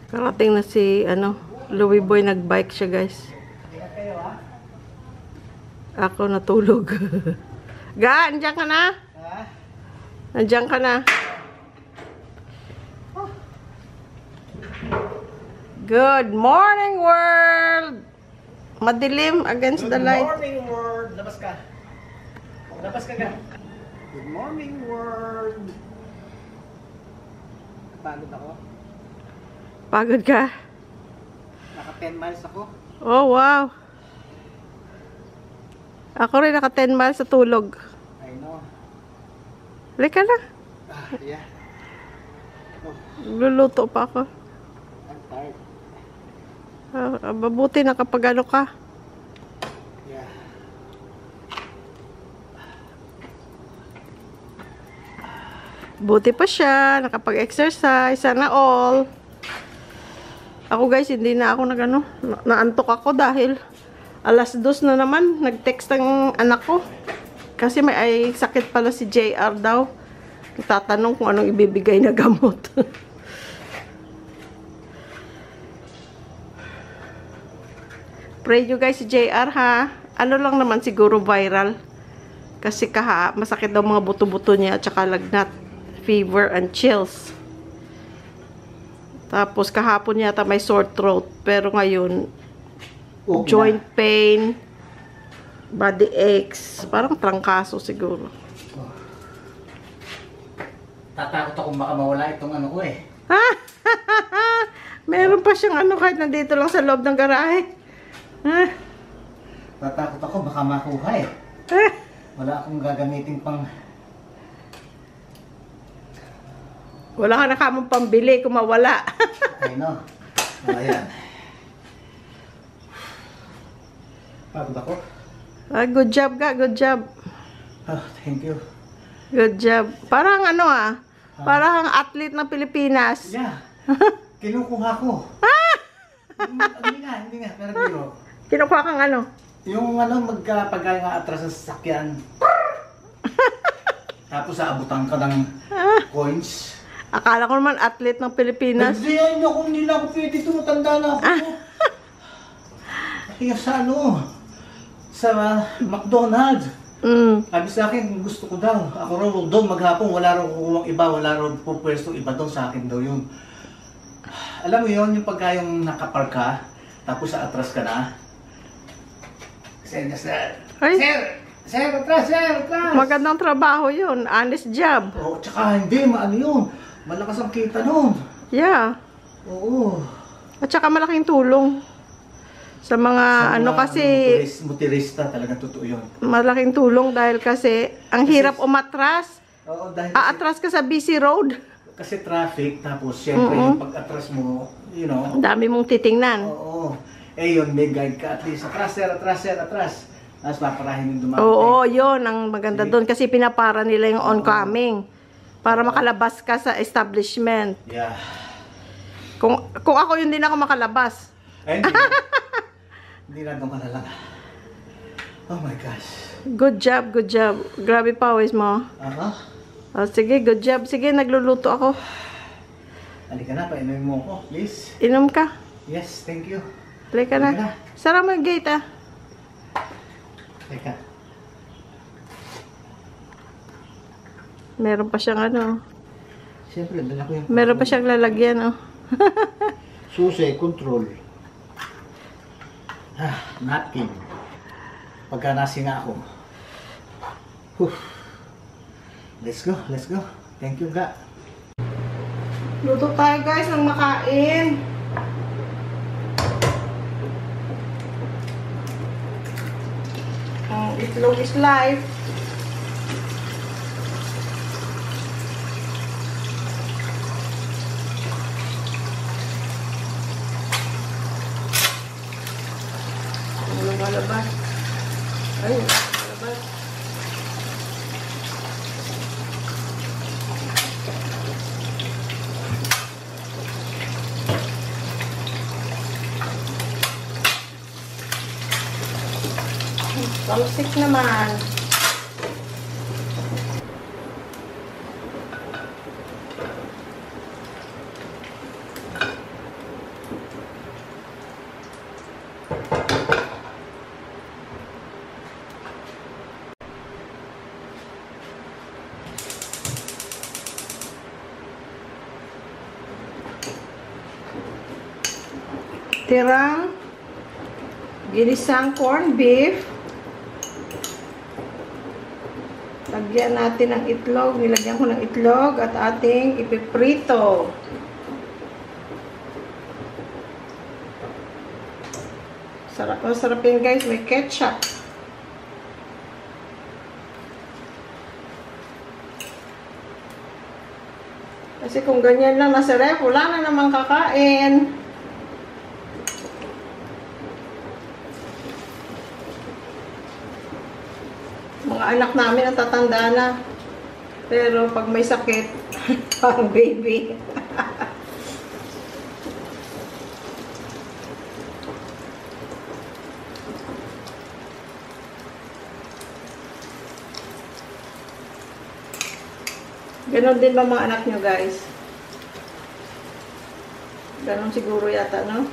Karating na si, Louie Boy, nag-bike siya, guys. Ako natulog. Ga, nandiyan ka na? Nandiyan ka na? Good morning, world! Madilim against the light. Good morning, world! Labas ka. Labas ka ga. Good morning, world! Pagod ako. Pagod ka? Naka 10 miles ako. Oh, wow. Ako rin naka 10 miles sa tulog. I know. Halika na. Yeah. Oh, Luluto pa ako. I'm tired. Mabuti na kapag ano ka. Yeah. Buti pa siya. Nakapag-exercise. Sana all. Ako guys, hindi na ako naantok ako dahil alas 2 na naman. Nag-text ang anak ko. Kasi may sakit pala si JR daw. Tatanong kung anong ibibigay na gamot. Pray you guys si JR ha. Ano lang naman siguro viral. Kasi masakit daw mga buto-buto niya at saka lagnat, fever and chills. Tapos kahapon yata may sore throat. Pero ngayon, Okay joint pain, body aches. Parang trangkaso siguro. Tatakot ako baka mawala itong ano ko eh. Meron pa siyang kahit nandito lang sa loob ng garahe. Tatakot ako baka makuha eh. Wala akong gagamitin pang... Wala ka na kamong pambili kung mawala. I know. Ayan. Pagod ako. Good job ka, good job. Oh, thank you. Good job. Parang parang athlete ng Pilipinas. Yeah. Kinukuha ko. Hindi nga. Pero biro. Kinukuha kang ano? Yung magkapagay nga atras sa sasakyan. Tapos aabutan ka ng coins. Akala ko naman athlete ng Pilipinas. Hindi nila ako pwede tumatanda na ako. Kaya sa McDonald's. Sabi sa akin, gusto ko daw. Ako raw doon maghapon, wala raw kukuha iba, wala raw pupwesto iba doon, sa akin daw yun. Alam mo yun, yung pagka yung nakapark ka, tapos sa atras ka na. Sir, atras! Magandang trabaho yun. Honest job. Oo, tsaka hindi, maano yun. Malakas ang kita nun. Yeah. Oo. At saka malaking tulong. Sa mga kasi motorista talaga totoo yun. malaking tulong dahil kasi ang hirap umatras. Oo, dahil Aatras ka sa busy road. kasi traffic, tapos syempre yung pag-atras mo, Ang dami mong titingnan. oo. Eh yun, may guide ka at least. Atras. Tapos paparahin yung dumating. Oo, yun ang maganda doon kasi pinapara nila yung oncoming para makalabas ka sa establishment. Yeah. Kung ako yun din ako makalabas. Ay, hindi. Hindi na doon ka na lang. Oh my gosh. Good job, good job. Grabe pawis mo. Aha. Sige, good job. Sige, nagluluto ako. Halika na, painumin mo ako, please. Inom ka. Yes, thank you. Halika na. Halika na. Sara mo yung gate Halika. Meron pa siyang Siyempre, dala ko yung... Meron pa siyang lalagyan Susi, control. Napkin. Pagka nasinga ako. Let's go. Thank you, Ga. Luto tayo guys ng makain. Itlog is life. Lumalabas. Ay, lumalabas. Talsik naman. tirang ginisang corned beef. Lagyan natin ng itlog. Nilagyan ko ng itlog at ating ipiprito. Sarap. Masarap yun guys. May ketchup. Kasi kung ganyan lang nasa ref, wala na namang kakain. Mga anak namin ang tatanda na. Pero pag may sakit, parang baby. Ganon din ba mga anak nyo guys? Ganon siguro yata, no?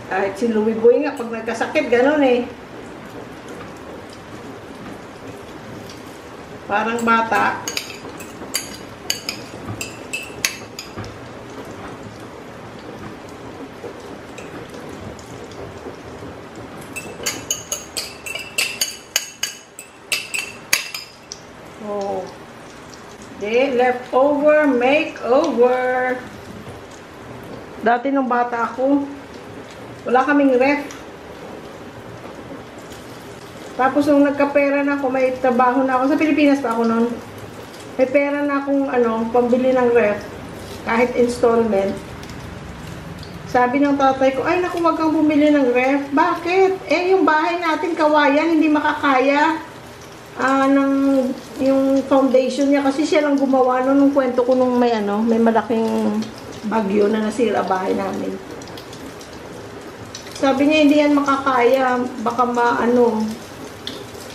Kahit si Louie Boy nga, pag nagkasakit, ganon eh. Parang bata. Oh. De, leftover, makeover. Dati nung bata ako, wala kaming ref. Tapos nung nagkapera na ako, may trabaho na ako. Sa Pilipinas pa ako noon. May pera na akong pambili ng ref. Kahit installment. Sabi ng tatay ko, ay naku, wag kang bumili ng ref. Bakit? Eh, yung bahay natin, kawayan, hindi makakaya yung foundation niya. Kasi siya lang gumawa nung kwento ko nung may malaking bagyo na nasira bahay namin. Sabi niya, hindi yan makakaya. Baka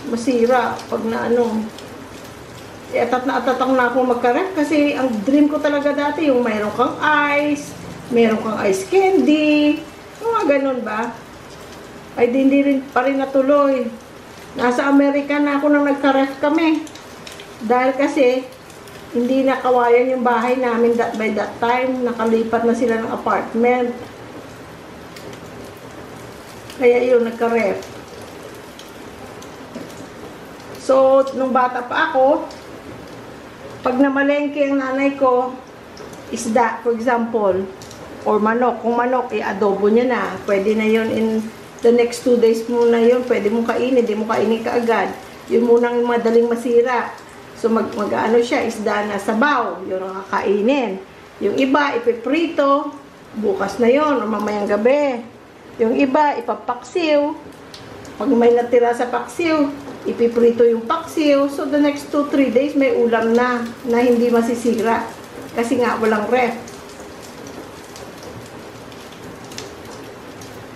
masira pag atat na ako magka-ref kasi ang dream ko talaga dati yung mayroon kang mayroon kang ice candy, yung mga ganun ba? Ay hindi rin pa rin natuloy. Nasa Amerika na ako nang nagka-ref kami dahil kasi hindi nakawayan yung bahay namin by that time, nakalipat na sila ng apartment, kaya yun nagka-ref. So, nung bata pa ako, pag namalengke ang nanay ko, isda, for example, or manok. Kung manok, i-adobo niya na. Pwede na yun in the next 2 days muna yun. Pwede mo kainin, di mo kainin kaagad. Yun munang madaling masira. So, mag-ano siya, isda na sabaw. Yun ang kakainin. Yung iba, ipiprito. Bukas na yun, o mamayang gabi. Yung iba, ipapaksiw. Pag may natira sa paksiw, ipiprito yung paksiw. So, the next 2-3 days, may ulam na hindi masisira. Kasi nga, walang ref.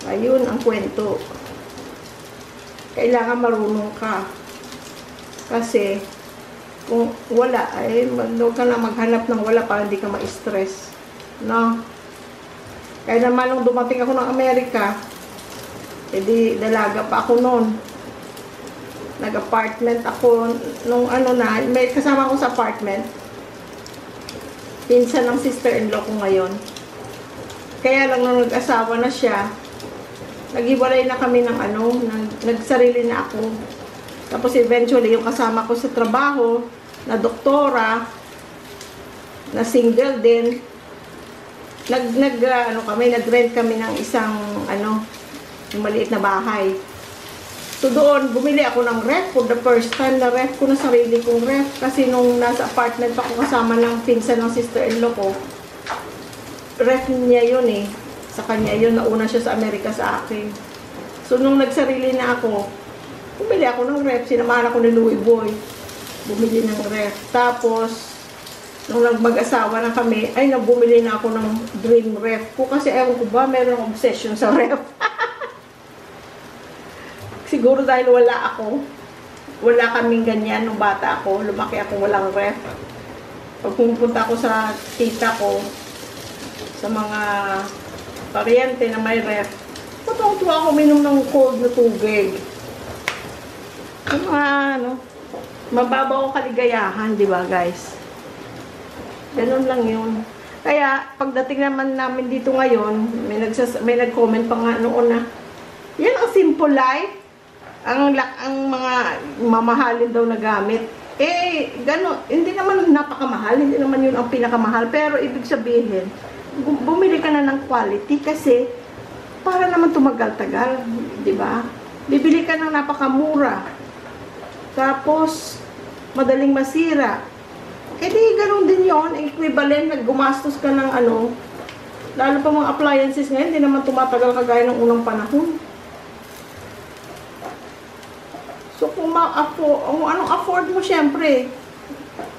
Ayun ang kwento. Kailangan marunong ka. Kasi, kung wala, ay, huwag ka na maghanap ng wala para hindi ka ma-stress. No? Kaya naman, nung dumating ako ng Amerika, edi dalaga pa ako noon. Nag-apartment ako nung may kasama ko sa apartment. Pinsan ng sister-in-law ko ngayon. Kaya lang nung nag-asawa na siya, naghiwalay na kami ng nagsarili na ako. Tapos eventually yung kasama ko sa trabaho na doktora, na single din, nag-rent kami ng isang yung maliit na bahay. So doon, bumili ako ng ref for the first time na ref ko na sarili kong ref. Kasi nung nasa apartment ako kasama ng pinsan ng sister-in-law ko, ref niya yun eh. Sa kanya yun, nauna siya sa Amerika sa akin. So nung nagsarili na ako, bumili ako ng ref. Sinamahan ako ni Louie Boy. Bumili ng ref. Tapos, nung mag-asawa na kami, ay bumili na ako ng dream ref ko. Kasi ewan ko ba, meron akong obsession sa ref. Siguro dahil wala kaming ganyan nung bata ako, lumaki ako walang ref. Pag pumunta ako sa tita ko, sa mga paryente na may ref, matuwa ako minom ng cold na tubig. Mababaw ang kaligayahan, di ba guys? Ganun lang yun. Kaya, pagdating naman namin dito ngayon, may nag-comment pa nga noon na, yan ang simple life. Ang mga mamahalin daw na gamit. Eh, gano'n, hindi naman napakamahal, hindi naman yun ang pinakamahal. Pero, ibig sabihin, bumili ka na ng quality kasi, para naman tumagal-tagal, di ba? Bibili ka ng napakamura. Tapos, madaling masira. Eh di, ganun din yun. Equivalent, naggumastos ka ng ano. Lalo pa mga appliances ngayon, hindi naman tumatagal kagaya ng unang panahon. So, kung anong afford mo, syempre.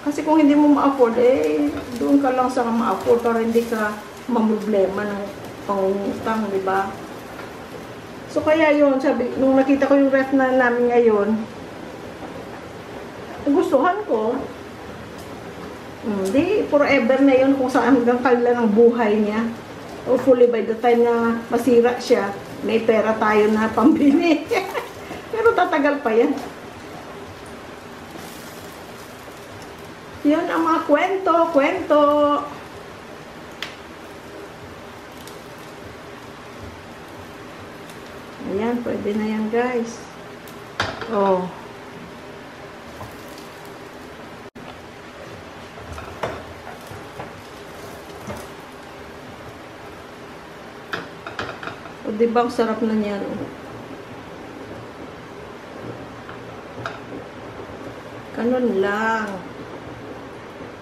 Kasi kung hindi mo ma-afford, eh, doon ka lang sa ma-afford para hindi ka mamroblema ng pangungutang, di ba? So, kaya yun, sabi, nung nakita ko yung ref na namin ngayon, gustuhan ko. Hindi, forever na yun kung saan hanggang kala ng buhay niya. Hopefully, by the time na masira siya, may pera tayo na pambili. Pero tatagal pa yan. Yan ang mga kwento. Ayan, pwede na yan, guys. Oh. O, diba ang sarap na niyan? Ganun lang.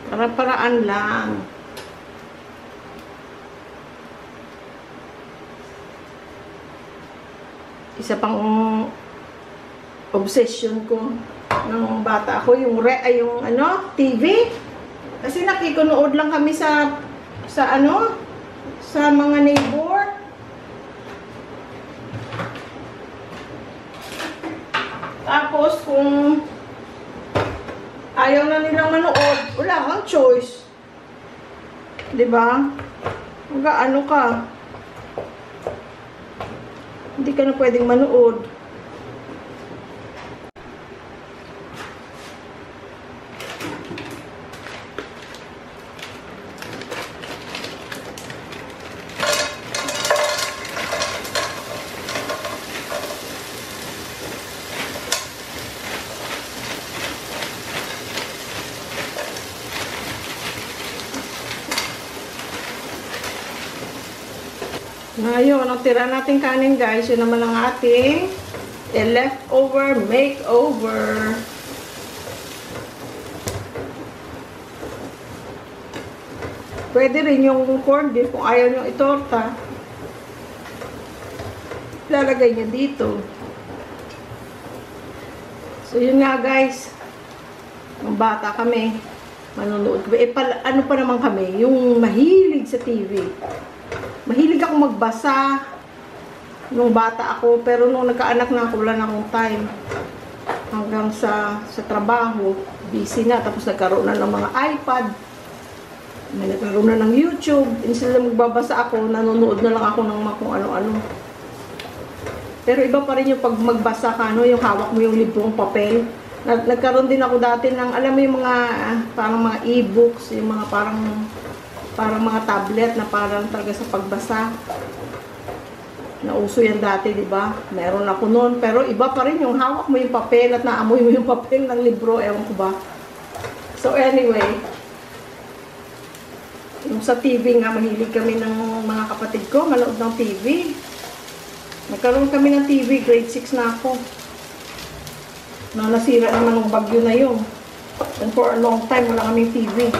Para-paraan lang. Isa pang obsession ko nung bata ako, yung TV. Kasi nakikunood lang kami sa mga neighbor. Tapos, kung ayaw na nilang manood, wala kang choice. Diba? Mag-ano ka? Hindi ka na pwedeng manood. Ngayon, ang tira natin kanin, guys, yun naman ang ating leftover makeover. Pwede rin yung corned beef kung ayaw nyo itorta. Lalagay nyo dito. So, yun nga, guys. Nung bata kami, manonood. Ano pa naman kami? Yung mahilig sa TV. Mahilig ako magbasa nung bata ako, pero nung nagkaanak na ako, wala na akong time. Hanggang sa trabaho, busy na. Tapos nagkaroon na ng mga iPad. May nagkaroon na ng YouTube. Instead na magbabasa ako, nanonood na lang ako ng mga kung ano-ano. Pero iba pa rin yung pag magbasa ka, yung hawak mo yung librong papel. Nagkaroon din ako dati ng, alam mo yung mga, parang mga e-books, yung mga parang mga tablet na parang talaga sa pagbasa. Nauso yan dati, di ba? Meron ako noon. Pero iba pa rin yung hawak mo yung papel at naamoy mo yung papel ng libro. Ewan ko ba. So anyway, yung sa TV nga, mahilig kami ng mga kapatid ko, manood ng TV. Nagkaroon kami ng TV, grade 6 na ako. Nasira naman ng bagyo na yun. And for a long time, wala kaming TV.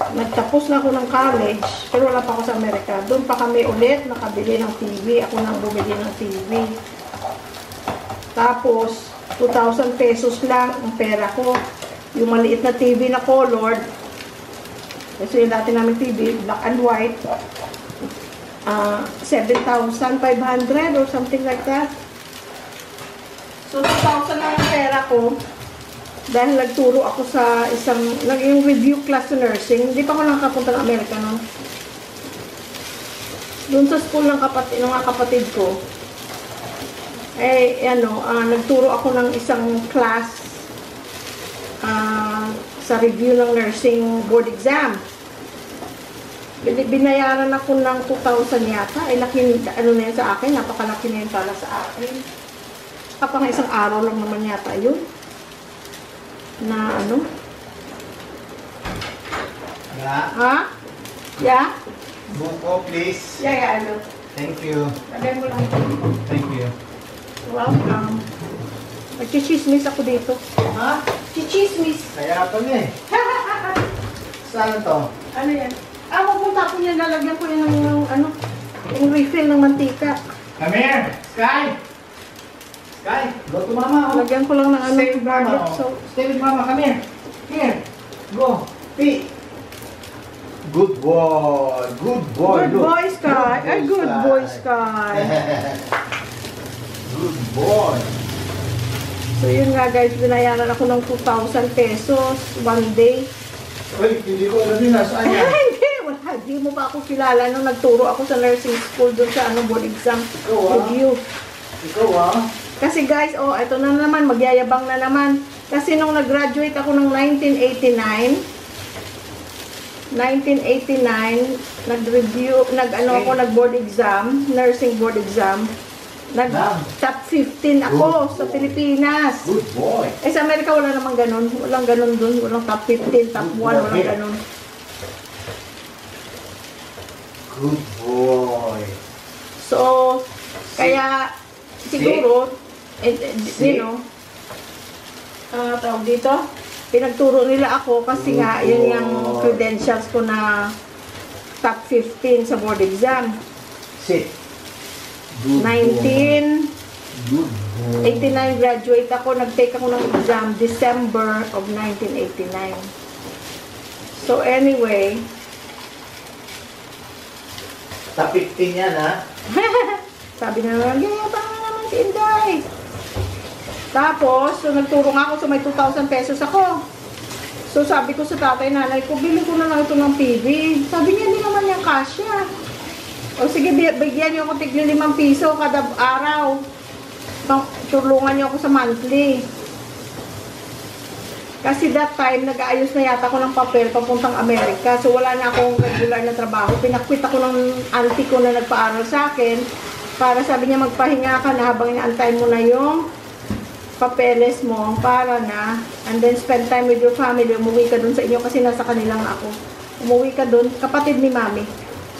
Nagtapos na ako ng college, pero wala pa ako sa Amerika. Doon pa kami ulit nakabili ng TV. Ako nang bumili ng TV. Tapos, 2,000 pesos lang ang pera ko. Yung maliit na TV na colored. Kasi yung dati namin TV, black and white. 7,500 or something like that. So, 2,000 lang ang pera ko. Dahil nagturo ako sa yung review class sa nursing. Hindi pa ako nakakapunta ng Amerika, no? Doon sa school ng mga kapatid ko, nagturo ako ng isang class sa review ng nursing board exam. Binayaran ako ng 2,000 yata. Ay, laki, ano na yan sa akin. Napakalaki na yun para sa akin. Kapag isang araw lang naman yata yun. Na ano? Yeah. Ha? Yeah? Buko, please. Yeah, ano? Thank you. Lagay mo lang ito. Thank you. Welcome. Magchichismis ako dito. Ha? Chichismis. Kaya pa niya eh. Saan to? Ano yan? Pupunta ko yan. Lalagyan ko yan ng ano, yung refill ng mantika. Come here! Sky! Sky! Go to mama. Oh. Lagyan ko lang ng ano, Stay with mama. garlic. Oh. So, Stay with mama. Come here. Here. Go. Pee. Good boy. Good boy. good Look. boy, Sky. Ay, good boy, Sky. Good boy. So, yun nga guys, binayaran ako ng 2,000 pesos one day. Uy, hindi ko alam yun. Nasaan yan? Hindi, wala. Hindi mo ba ako kilala nung nagturo ako sa nursing school doon sa ano, board exam Ikaw, ah. review. Ikaw ah. Kasi guys, oh, ito na naman, magyayabang na naman. Kasi nung nag-graduate ako ng 1989, nag-board exam, nursing board exam. Top 15 ako sa Pilipinas. Good boy. Eh, sa Amerika wala namang ganun. Walang ganun dun. Walang top 15, top 1, walang ganun. Good boy. So, kaya, siguro, you know, tawag dito, pinagturo nila ako kasi nga, yun yung credentials ko na top 15 sa board exam. Sit. 1989 Good boy. graduate ako, nag-take ako ng exam December of 1989. So anyway, Top 15 yan ha. sabi na naman, tama naman si Inday. Tapos, so nagturo nga ako, so may 2,000 pesos ako. So sabi ko sa tatay, nanay ko, bili ko na lang ito ng TV. Sabi niya, hindi naman yung kasya. O sige, bigyan niyo ako tigli 5 piso kada araw. Tulungan niyo ako sa monthly. Kasi that time, nag-aayos na yata ako ng papel papuntang Amerika. So wala na akong regular na trabaho. Pinakwit ako ng auntie ko na nagpaaral sa akin. Para sabi niya, magpahinga ka na habang inaantay mo na yung papeles mo. Para na. And then spend time with your family. Umuwi ka dun sa inyo kasi nasa kanilang ako. Umuwi ka dun. Kapatid ni Mami.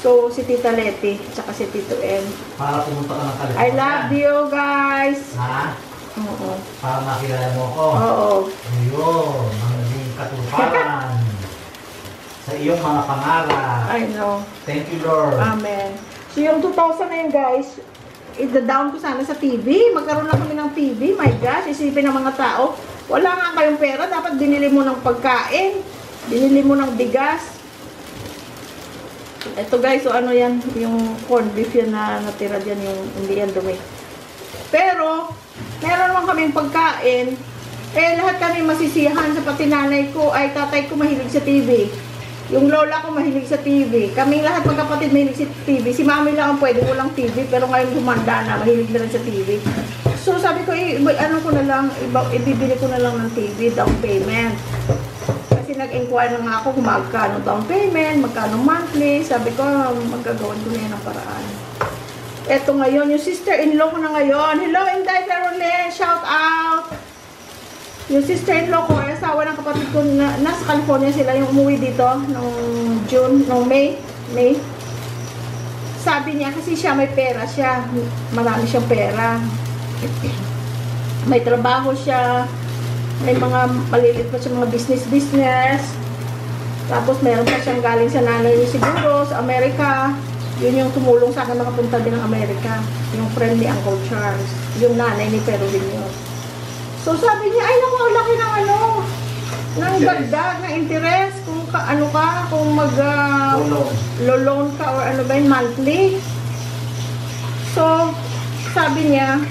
So, si Tita Leti, tsaka si Tito M. Para pumunta ka ng California. I love you, guys! Ha? Oo. Para makilala mo ako. Oo. Ayun, ang naging katuparan sa iyong mga pangarap. I know. Thank you, Lord. Amen. So, yung 2,000 na yun, guys, ida-down ko sana sa TV. Magkaroon lang kami ng TV. My gosh, isipin ng mga tao. Wala nga kayong pera. Dapat binili mo ng pagkain. Binili mo ng bigas. Ito guys, so ano yan, yung corned beef yan na natira dyan, yung hindi yan dumi. Pero, meron naman kaming pagkain, eh lahat kami masisiyahan sa pati nanay ko, ay tatay ko mahilig sa TV. Yung lola ko mahilig sa TV. Kaming lahat magkapatid mahilig sa TV. Si mami lang ang pwede, walang TV, pero ngayon humanda na, mahilig na rin sa TV. So sabi ko, ano ko na lang, ibibili ko na lang ng TV, down payment. Kasi nag-inquire na nga ako kung magkano down payment, magkano monthly. Sabi ko, magagawin ko na yan ang paraan. Eto ngayon, yung sister-in-law ko na ngayon. Hello, Inday Caroline, shout out! Yung sister-in-law ko, ay asawa ng kapatid ko, nasa California sila, yung umuwi dito, nung June, nung May. Sabi niya, kasi siya may pera siya, marami siyang pera. May trabaho siya, may mga maliliit pa siya mga business. Tapos meron pa siyang galing sa nanay niya siguro, sa Amerika. Yun yung tumulong sa akin makapunta din ng Amerika. Yung friend ni Uncle Charles. Yung nanay ni Perolin yun. So sabi niya, ay naku, ang laki ng ano, ng dagdag, ng interest. Kung kung mag-loan ka or ano ba yun, monthly. So, sabi niya,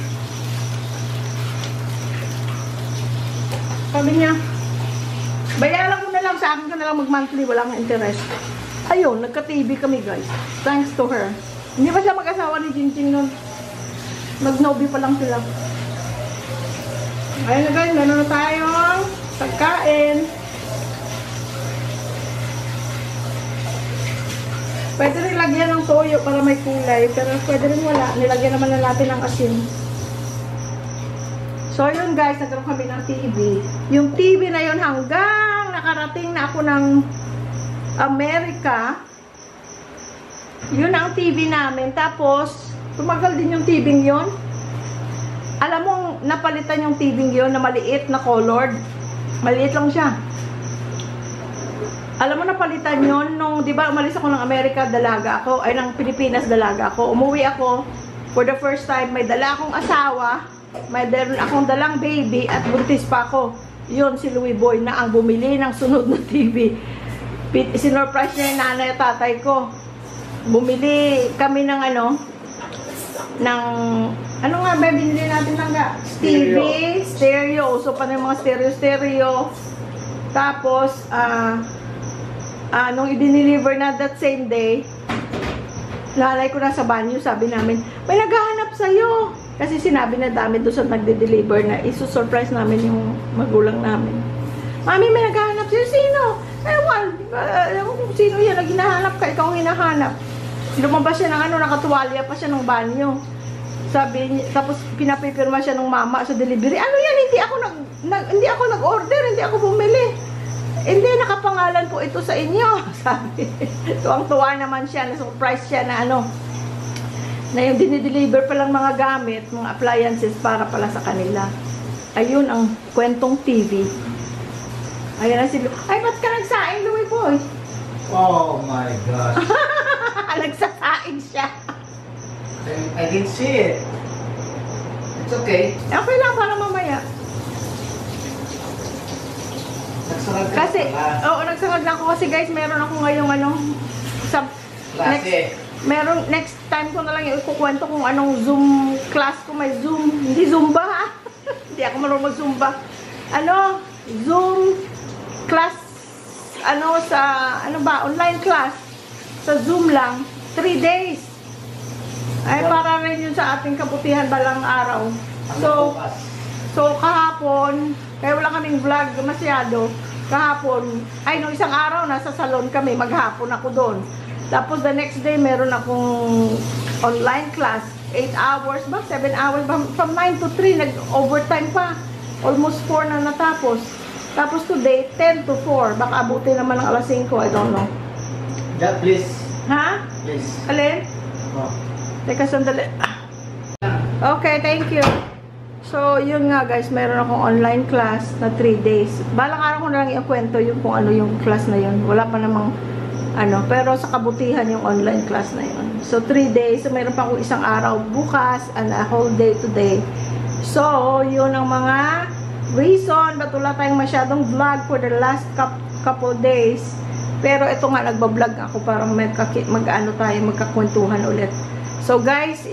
bayaran ko na lang, sa akin ka na lang mag-monthly, wala kang interest. Ayun, nagka-TV kami guys. Thanks to her. Hindi pa siya mag-asawa ni Jingjing nun. Nag-nobby pa lang sila. Ayun na guys, meron na tayong pagkain. Pwede rin lagyan ng toyo para may kulay, pero pwede rin wala. Nilagyan naman na natin ng asin. So yun guys, nagkaroon kami ng TV. Yung TV na yun hanggang nakarating na ako ng Amerika. Yun ang TV namin. Tapos, tumagal din yung TV yun. Alam mo, napalitan yung TV yun na maliit na colored. Maliit lang siya. Alam mo, napalitan yun nung, di ba, umalis ako ng Amerika, dalaga ako. Ay, ng Pilipinas, dalaga ako. Umuwi ako. For the first time, may dala akong asawa. May meron akong dalang baby at buntis pa ako. Yun, si Louie Boy na ang bumili ng sunod na TV. Sinurprise niya yung nanay at tatay ko. Bumili kami ng ano nga ba, binili natin ng TV, stereo. So, paano yung mga stereo. Tapos, nung i-deliver na that same day, nanay ko na sa banyo, sabi namin, may naghahanap sa'yo. Kasi sinabi na dami doon sa nagde-deliver na isusurprise namin yung magulang namin. Mami, may naghahanap sa'yo. Sino? Ewan kung sino yan. Hinahanap ka, ikaw ang hinahanap. Lumabas siya ng nakatuwalya pa siya ng banyo. Sabi niya, tapos pinapipirma siya ng mama sa delivery. Ano yan? Hindi ako nag-order, hindi ako bumili. Hindi, nakapangalan po ito sa inyo. Sabi. Tuwang-tuwa naman siya, na-surprise siya na na yung dinideliver palang mga gamit, mga appliances para pala sa kanila. Ayun ang kwentong TV. Ayun na sila. Ay, ba't ka nagsaing, Louie Boy? Oh my gosh. Nagsasaing siya. I didn't see it. It's okay. Okay lang, para mamaya. Nagsarag ka Kasi, pala. oo, nagsarag na ako kasi guys, meron ako ngayong sa Klase. next time ko na lang ikukwento kung anong Zoom class ko. May Zoom, hindi Zumba. Hindi ako marunong mag-Zumba. Zoom class, online class. Sa Zoom lang, 3 days. Ay, para rin yun sa ating kabutihan balang araw. So kahapon, kaya wala kaming vlog masyado. Kahapon, nung isang araw, nasa salon kami, maghapon ako doon. Tapos the next day, meron akong online class. 8 hours ba? 7 hours ba? From 9 to 3, nag-overtime pa. Almost 4 na natapos. Tapos today, 10 to 4. Baka abutin naman ng alas 5, I don't know. That, please. Ha? Please. Alin? Oh. Teka, sandali. Okay, thank you. So, yun nga guys, meron akong online class na 3 days. Balang araw ko na lang ikwento yung kung ano yung class na yun. Wala pa namang pero sa kabutihan yung online class na yun. So, 3 days. So, mayroon pa akong isang araw bukas and a whole day today. So, yun ang mga reason ba't wala tayong masyadong vlog for the last couple days. Pero ito nga, nagbablog ako para tayo, magkakwentuhan ulit. So, guys,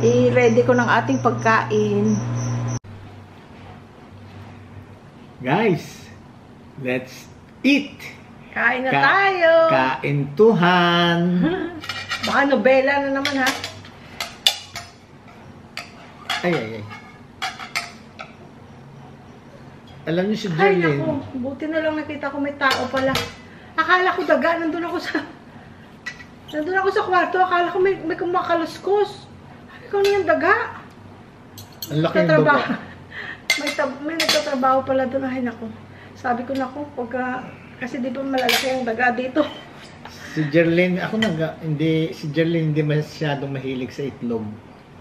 i-ready ko ng ating pagkain. Guys, let's eat! Kain na tayo! Kaintuhan! Baka nobela na naman, ha? Ay. Alam niyo si Ay, Jerlyn. naku. Buti na lang nakita ko may tao pala. Akala ko daga. Nandun ako sa kwarto. Akala ko may kumakaluskos. Ay, ikaw na yung daga. Ang laki ng daga. May nagtatrabaho pala doon. Ay, naku. Sabi ko, naku, kasi di ba malalaki ang daga dito. Si Jerlyn hindi masyadong mahilig sa itlog.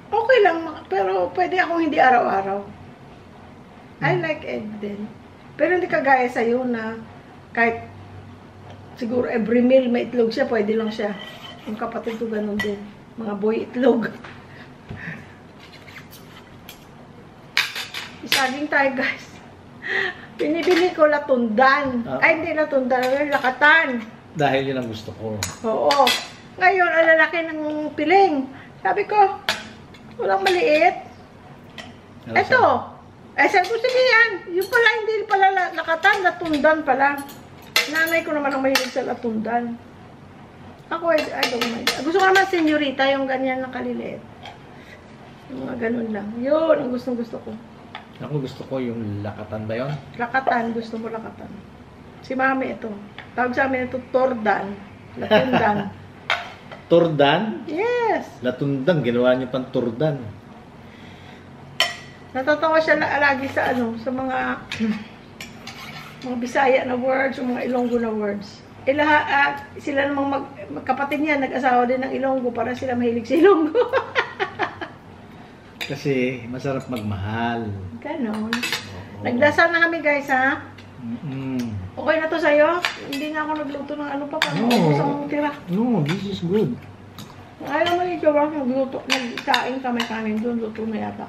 Okay lang, pero pwede akong hindi araw-araw. I like egg din. Pero hindi kagaya sa'yo na kahit siguro every meal may itlog siya, pwede lang siya. Yung kapatid ko ganun din. Mga boy itlog. Isaging tayo guys. Binibili ko latundan. Ay, hindi latundan. Lakatan. Dahil yun ang gusto ko. Oo. Ngayon, ang lalaki ng piling. Sabi ko, walang maliit. Eto. Sabi ko, sige yan. Yung pala, hindi pala lakatan. Latundan pala. Nanay ko naman ang mahilig sa latundan. Ako, I don't mind. Gusto ko naman senyorita, yung ganyan na kaliliit. Yung mga ganun lang. Yun, ang gustong-gusto ko. Ako gusto ko yung lakatan ba yun? Lakatan, gusto mo lakatan. Si Mami ito. Tawag sa amin ito, Tordan. Latundan. Tordan? Yes. Latundan, ginawa niyo pang Tordan. Natatawa siya lagi sa ano, sa mga Bisaya na words, o mga Ilonggo na words. Sila namang magkapatid niya, nag-asawa din ng Ilonggo para sila mahilig sa Ilonggo. Kasi masarap magmahal. Ganon. Nagdasal na kami guys, ha? Okay na to sa'yo? Hindi na ako nagluto ng ano pa, parang ang tira. No, this is good. Ayaw mo ikaw ba, nagkain ka, may kanin doon, luto na yata.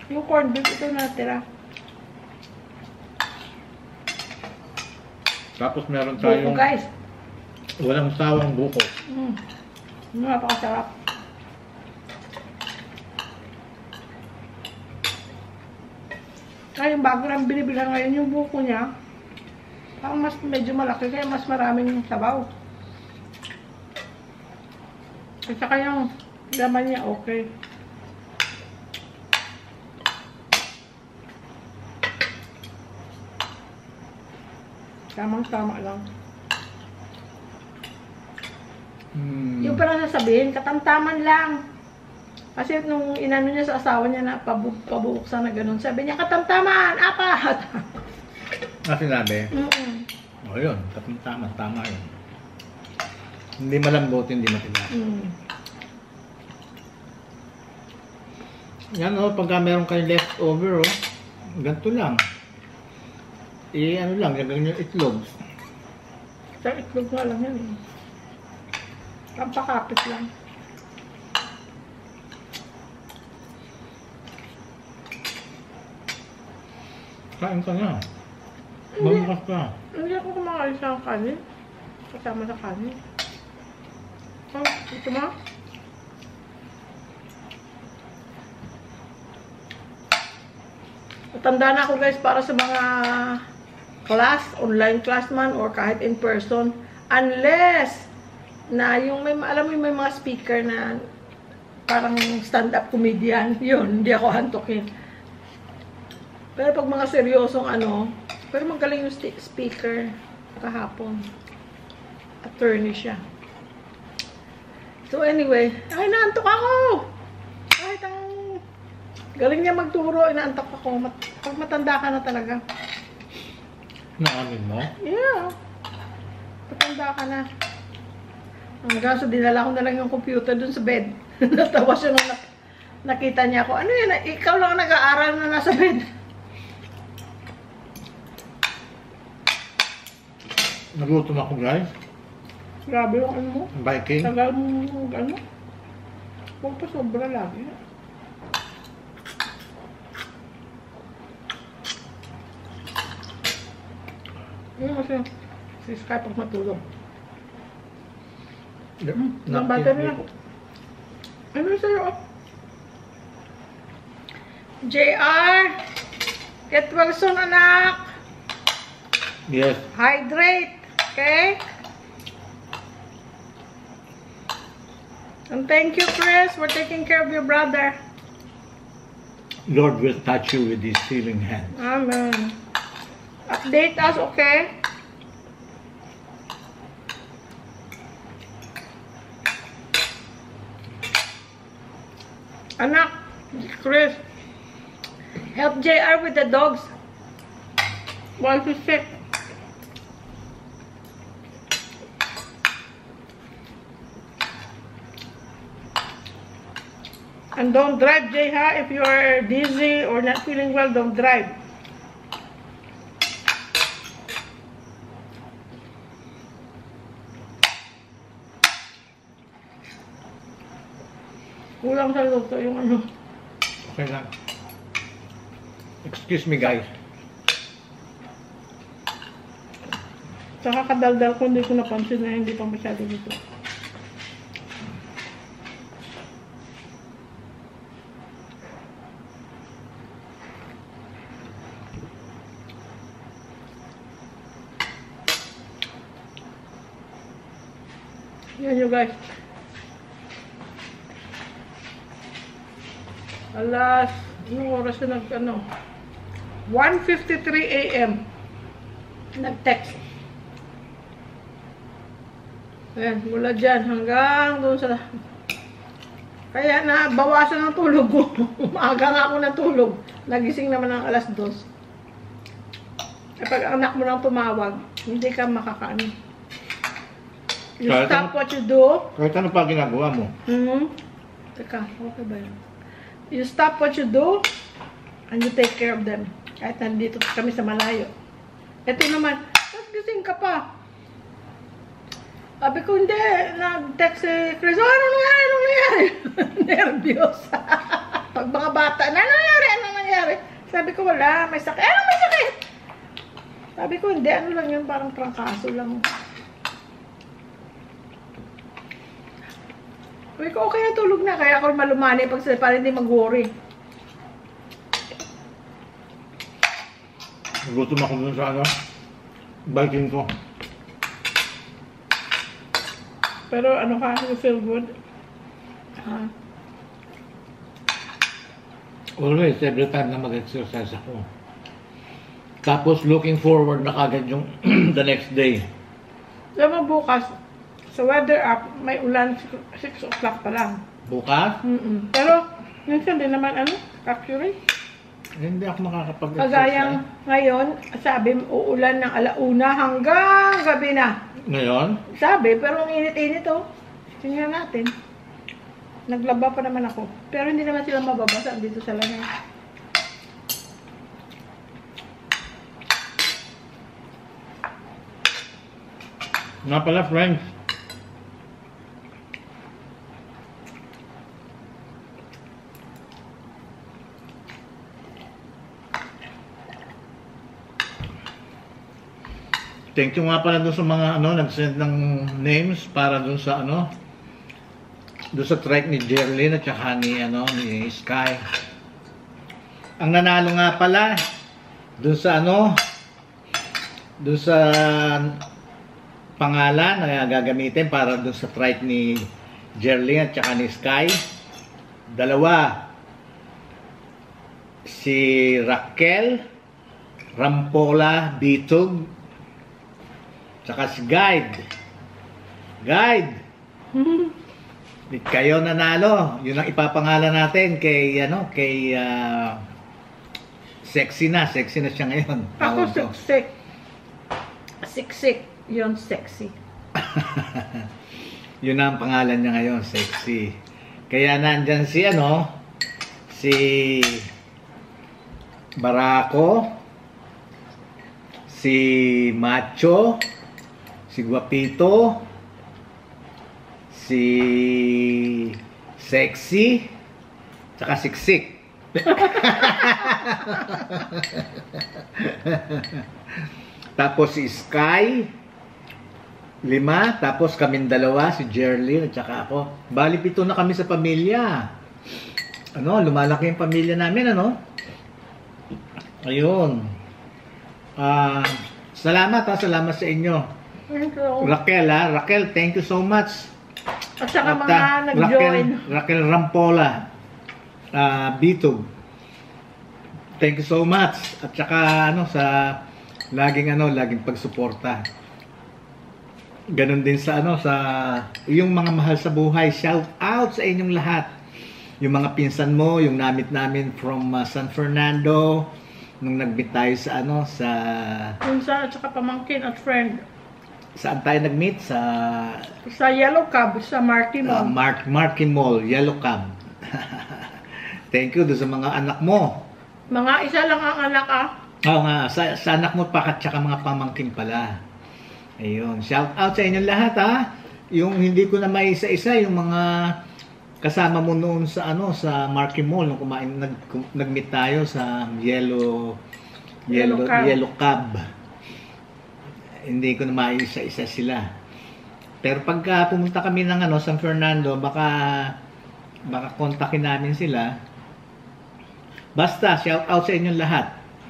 Yung corned beef, ito natira. Tapos meron Buko tayong guys. walang sawang buko. Napakasarap. Kaya yung bago lang binibilang ngayon yung buko niya, parang mas medyo malaki kaya mas maraming sabaw. At saka yung laman niya okay. Tamang-tama lang. Yung parang sasabihin, katamtaman lang. Kasi nung inano niya sa asawa niya na pabuksan na gano'n, sabi niya, katamtaman, apat! Sinabi? O yun, katamtaman, tama yun. Hindi malambot, hindi matigas. Yan pagka meron kayo leftover ganito lang. Ano lang, gagawin yung itlog. Sa itlog nga lang yan eh. Pampakapit lang. Kain ka na. Mabukas ka. Hindi ako kumakain sa kanin. Kasama sa kanin. Ito mo? Matanda na ako guys para sa mga class, online class man or kahit in person. Unless na yung alam mo yung may mga speaker na parang stand-up comedian, yun, hindi ako hantukin. Pero pag mga seryosong pero magaling yung speaker kahapon. Attorney siya. So anyway, ay naantok ako! Kahit ang galing niya magturo, inaantok ako. Pag matanda ka na talaga. Naamin mo? Yeah. Matanda ka na. Hanggang so dinala ko na lang yung computer dun sa bed. Natawa siya nung nakita niya ako. Ano yan? Ikaw lang nag-aaral na nasa bed. Nagutom ako guys. Grabe yung ano mo. Biking. Tagal mo Huwag pa sobra lagi. Yung kasi si Sky pag matulog. Ang bata na. Ano sa'yo? JR! Get well soon, anak! Yes. Hydrate! Okay? And thank you, Chris, for taking care of your brother. Lord will touch you with his healing hand. Amen. Update us, okay? Anak, Chris, help JR with the dogs while he's sick. And don't drive, Jay, ha? If you're dizzy or not feeling well, don't drive. Kulang sa luto yung ano. Okay lang. Excuse me guys. Saka kadaldal ko, hindi ko napansin na hindi pa masyado dito. Yan you guys. Alas, anong oras na 1:53 a.m. Nag-text. Ayan, mula dyan hanggang doon sa... Kaya na, bawasan ng tulog ko. Maaga nga ako natulog. Nagising naman ng alas 2. Kapag anak mo lang tumawag, hindi ka makakaano. You stop what you do. Kahit ano pa ginagawa mo? Teka, okay ba yun? You stop what you do and you take care of them. Kahit nandito kami sa malayo. Ito naman, tapos gising ka pa. Sabi ko, hindi. Nag-text si Chris, oh, anong nangyari? Nervyos. Pag mga bata, anong nangyari? Sabi ko, wala, may sakit. Ano may sakit? Sabi ko, hindi, ano lang yun, parang trangkaso lang. Sabi ko, okay na tulog na. Kaya ako malumani para hindi mag-worry. Gutom ako dun sa ano, biking ko. Pero ano ka, you feel good? Always, every time na mag-exercise ako. Tapos looking forward na kagad yung the next day. Alam mo bukas, sa weather app, may ulan 6 o'clock pa lang. Bukas? Pero, minsan din naman accurate. Hindi ako makakapag-exercise. Kagayang ngayon, sabi, uulan ng 1:00 hanggang gabi na. Ngayon? Sabi, pero ang init-init oh. Tingnan natin. Naglaba pa naman ako. Pero hindi naman sila mababasa dito sa lanay. Nga pala, friends. Thank you nga pala doon sa mga nag-send ng names para doon sa doon sa trike ni Jerlyn at saka ni Sky. Ang nanalo nga pala doon sa doon sa pangalan na gagamitin para doon sa trike ni Jerlyn at saka ni Sky. Dalawa. Si Raquel Rampola Bitog saka si Guide. Kayo nanalo. Yun ang ipapangalan natin kay sexy na siya ngayon. Ako siksik. Siksik. Yun sexy. Yun ang pangalan niya ngayon, sexy. Kaya nandyan si si Barako, si Macho, si Guapito, si Sexy, tsaka Siksik. Tapos si Sky, 5, tapos kaming 2, si Jerlyn at saka ako. Bali 7 na kami sa pamilya. Lumalaki yung pamilya namin, Ayun. Salamat sa inyo. Raquel, thank you so much. At saka mga nag-join. Raquel Rampola Bitog. Thank you so much. At saka sa laging pagsuporta. Ganon din sa yung mga mahal sa buhay. Shout out sa inyong lahat. Yung mga pinsan mo, yung namit namin from San Fernando, nung nag-meet tayo sa pinsan at saka pamangkin at friend. Saan tayo nag-meet? Sa Yellow Cab, sa Marky Mall. Marky Mall, Yellow Cab. Thank you doon sa mga anak mo. Mga isa lang ang anak Oo nga, sa anak mo pa at saka mga pamangkin pala. Ayun, shout out sa inyong lahat Yung hindi ko na maisa-isa yung mga kasama mo noon sa Marky Mall nung nag-meet tayo sa Yellow Cab. Hindi ko na maisa-isa sila. Pero pagka pumunta kami ng San Fernando, baka kontakin namin sila. Basta shout out sa inyong lahat.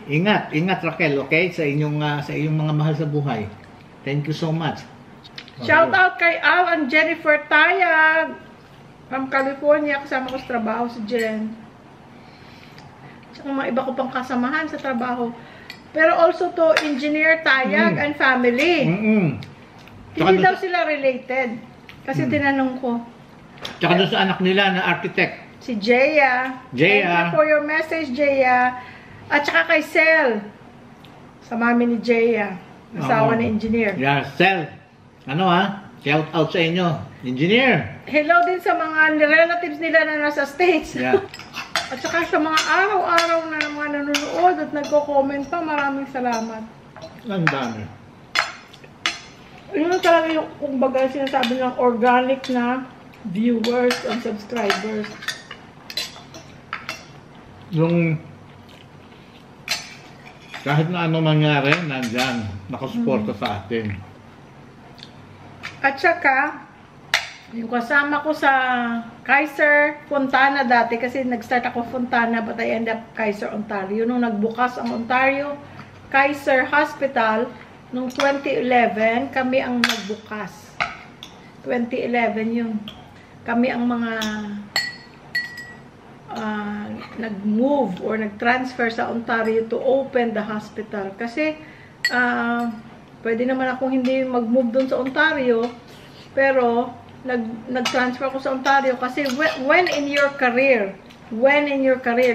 Ingat Raquel, okay? Sa inyong mga mahal sa buhay. Thank you so much. Shout out kay Al and Jennifer Tayag from California. Kasama ko sa trabaho si Jen. kong mga iba ko pang kasamahan sa trabaho. Pero also to engineer, tayag, and family. Hindi daw sila related. Kasi tinanong ko. Tsaka doon sa anak nila na architect. Si Jaya. Thank you for your message, Jaya. At saka kay Sel. Sa mami ni Jaya. Asawa ni engineer. Yeah, Sel. Ano shout out sa inyo. Engineer. Hello din sa mga relatives nila na nasa States. Yeah. At saka sa mga araw-araw na mga nanonood at nagko-comment pa, maraming salamat. Ang dami. Yun talaga yung, kumbaga, sinasabi ng organic na viewers and subscribers. Yung kahit na ano mangyari, nandyan. Nakasuporta sa atin. At saka, yung kasama ko sa Kaiser Fontana dati, kasi nag-start ako Fontana but I end up Kaiser Ontario. Nung nagbukas ang Ontario Kaiser Hospital, nung 2011, kami ang nagbukas. 2011 yun. Kami ang mga nag-move or nag-transfer sa Ontario to open the hospital. Kasi, pwede naman akong hindi mag-move doon sa Ontario, pero nag-transfer ako sa Ontario kasi when in your career,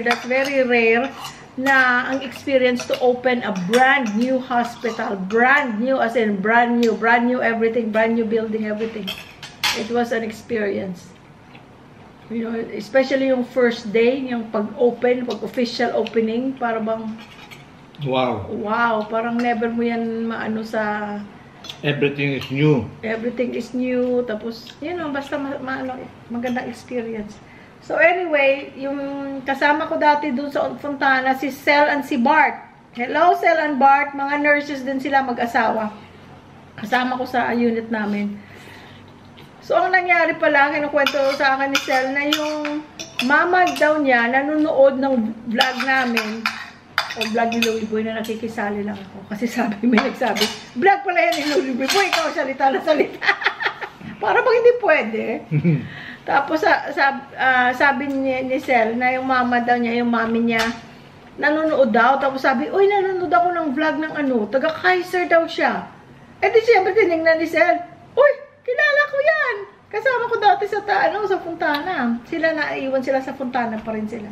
that's very rare na ang experience to open a brand new hospital. Brand new as in brand new everything, brand new building, everything. It was an experience. You know, especially yung first day, yung pag-open, pag-official opening, para bang wow, parang never mo yan maano sa everything is new. Everything is new. Tapos, basta magandang experience. So anyway, yung kasama ko dati dun sa Fontana, si Sel and si Bart. Hello, Sel and Bart. Mga nurses din sila, mag-asawa. Kasama ko sa unit namin. So, ang nangyari pala, kinukwento sa akin ni Sel, na yung mama daw niya, nanonood ng vlog namin, o vlog ni Louie Boy, na nakikisali lang ako. Kasi may nagsabi, vlog pala yan ni Louie Boy, ikaw salita na salita. Para bang hindi pwede. Tapos sabi ni Sel na yung mama daw niya, yung mami niya, nanonood daw. Tapos sabi, uy, nanonood ako ng vlog ng taga Kaiser daw siya. Eh di siyempre tinignan ni Sel, uy, kilala ko yan. Kasama ko dati sa Fontana. Naiwan sila sa Fontana pa rin sila.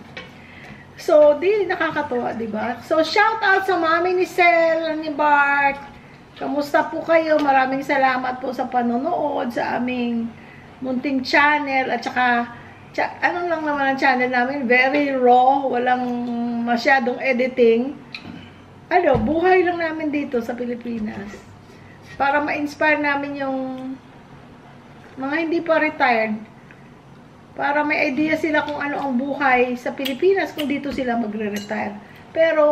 So, nakakatuwa, di ba? So, shout out sa mami ni Sel, ni Bart. Kamusta po kayo? Maraming salamat po sa panonood sa aming munting channel. At saka, lang naman ang channel namin? Very raw. Walang masyadong editing. Buhay lang namin dito sa Pilipinas. Para ma-inspire namin yung mga hindi pa retired. Para may idea sila kung ano ang buhay sa Pilipinas kung dito sila magre-retire. Pero,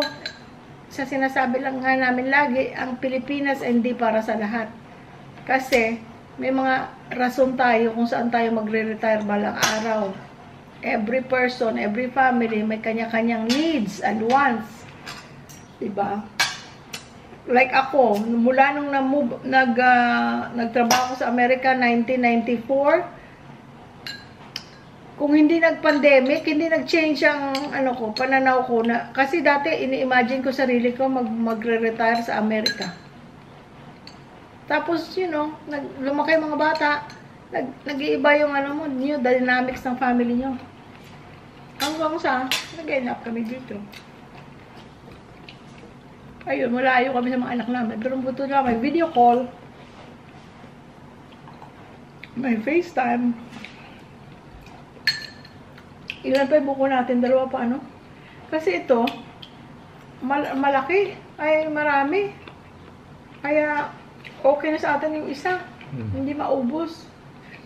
sa sinasabi lang nga namin lagi, ang Pilipinas ay hindi para sa lahat. Kasi, may mga rason tayo kung saan tayo magre-retire balang araw. Every person, every family, may kanya-kanyang needs and wants. Diba? Like ako, mula nung nagtrabaho sa Amerika 1994, kung hindi nag-pandemic, hindi nag-change ang pananaw ko na, kasi dati ini-imagine ko sarili ko magre-retire sa Amerika. Tapos, lumaki yung mga bata, nag-iiba yung new dynamics ng family nyo. Hanggang sa, nag-end up kami dito. Ayun, malayo kami sa mga anak namin. Pero buto na, may video call, may FaceTime. Ilan pa yung buko natin? Dalawa pa, Kasi ito, malaki. Ay, marami. Kaya, okay na sa atin yung isa. Hindi maubos.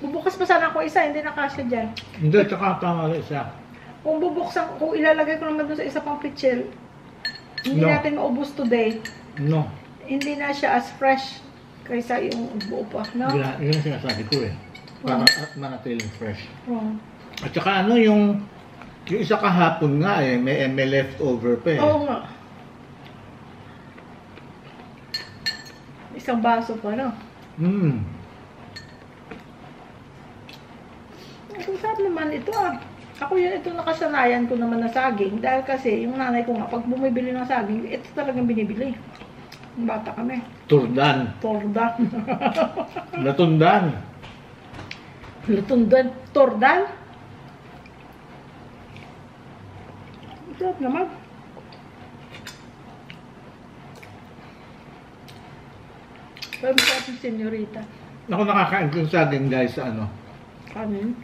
Bubukas pa sana ako isa, hindi nakasya dyan. Hindi, tsaka tama isa. Kung bubuksan, kung ilalagay ko naman dun sa isa pang pitchel, hindi natin maubos today. No. Hindi na siya as fresh kaysa yung buo pa, no? Yun ang sinasabi ko Para manatiling fresh. At saka yung isa kahapon nga may leftover pa Oo nga. Isang baso pa, no? Ang sarap naman ito, Ako yun, ito nakasanayan ko naman na saging. Dahil kasi, yung nanay ko nga, pag bumibili ng saging, ito talagang binibili. Yung bata kami. Turdan. Tordan. Latundan. Latundan. Tordan? Sarap naman. Pero masarap yung senyorita. Ako nakakain ko ng saging guys sa ano. Kanin?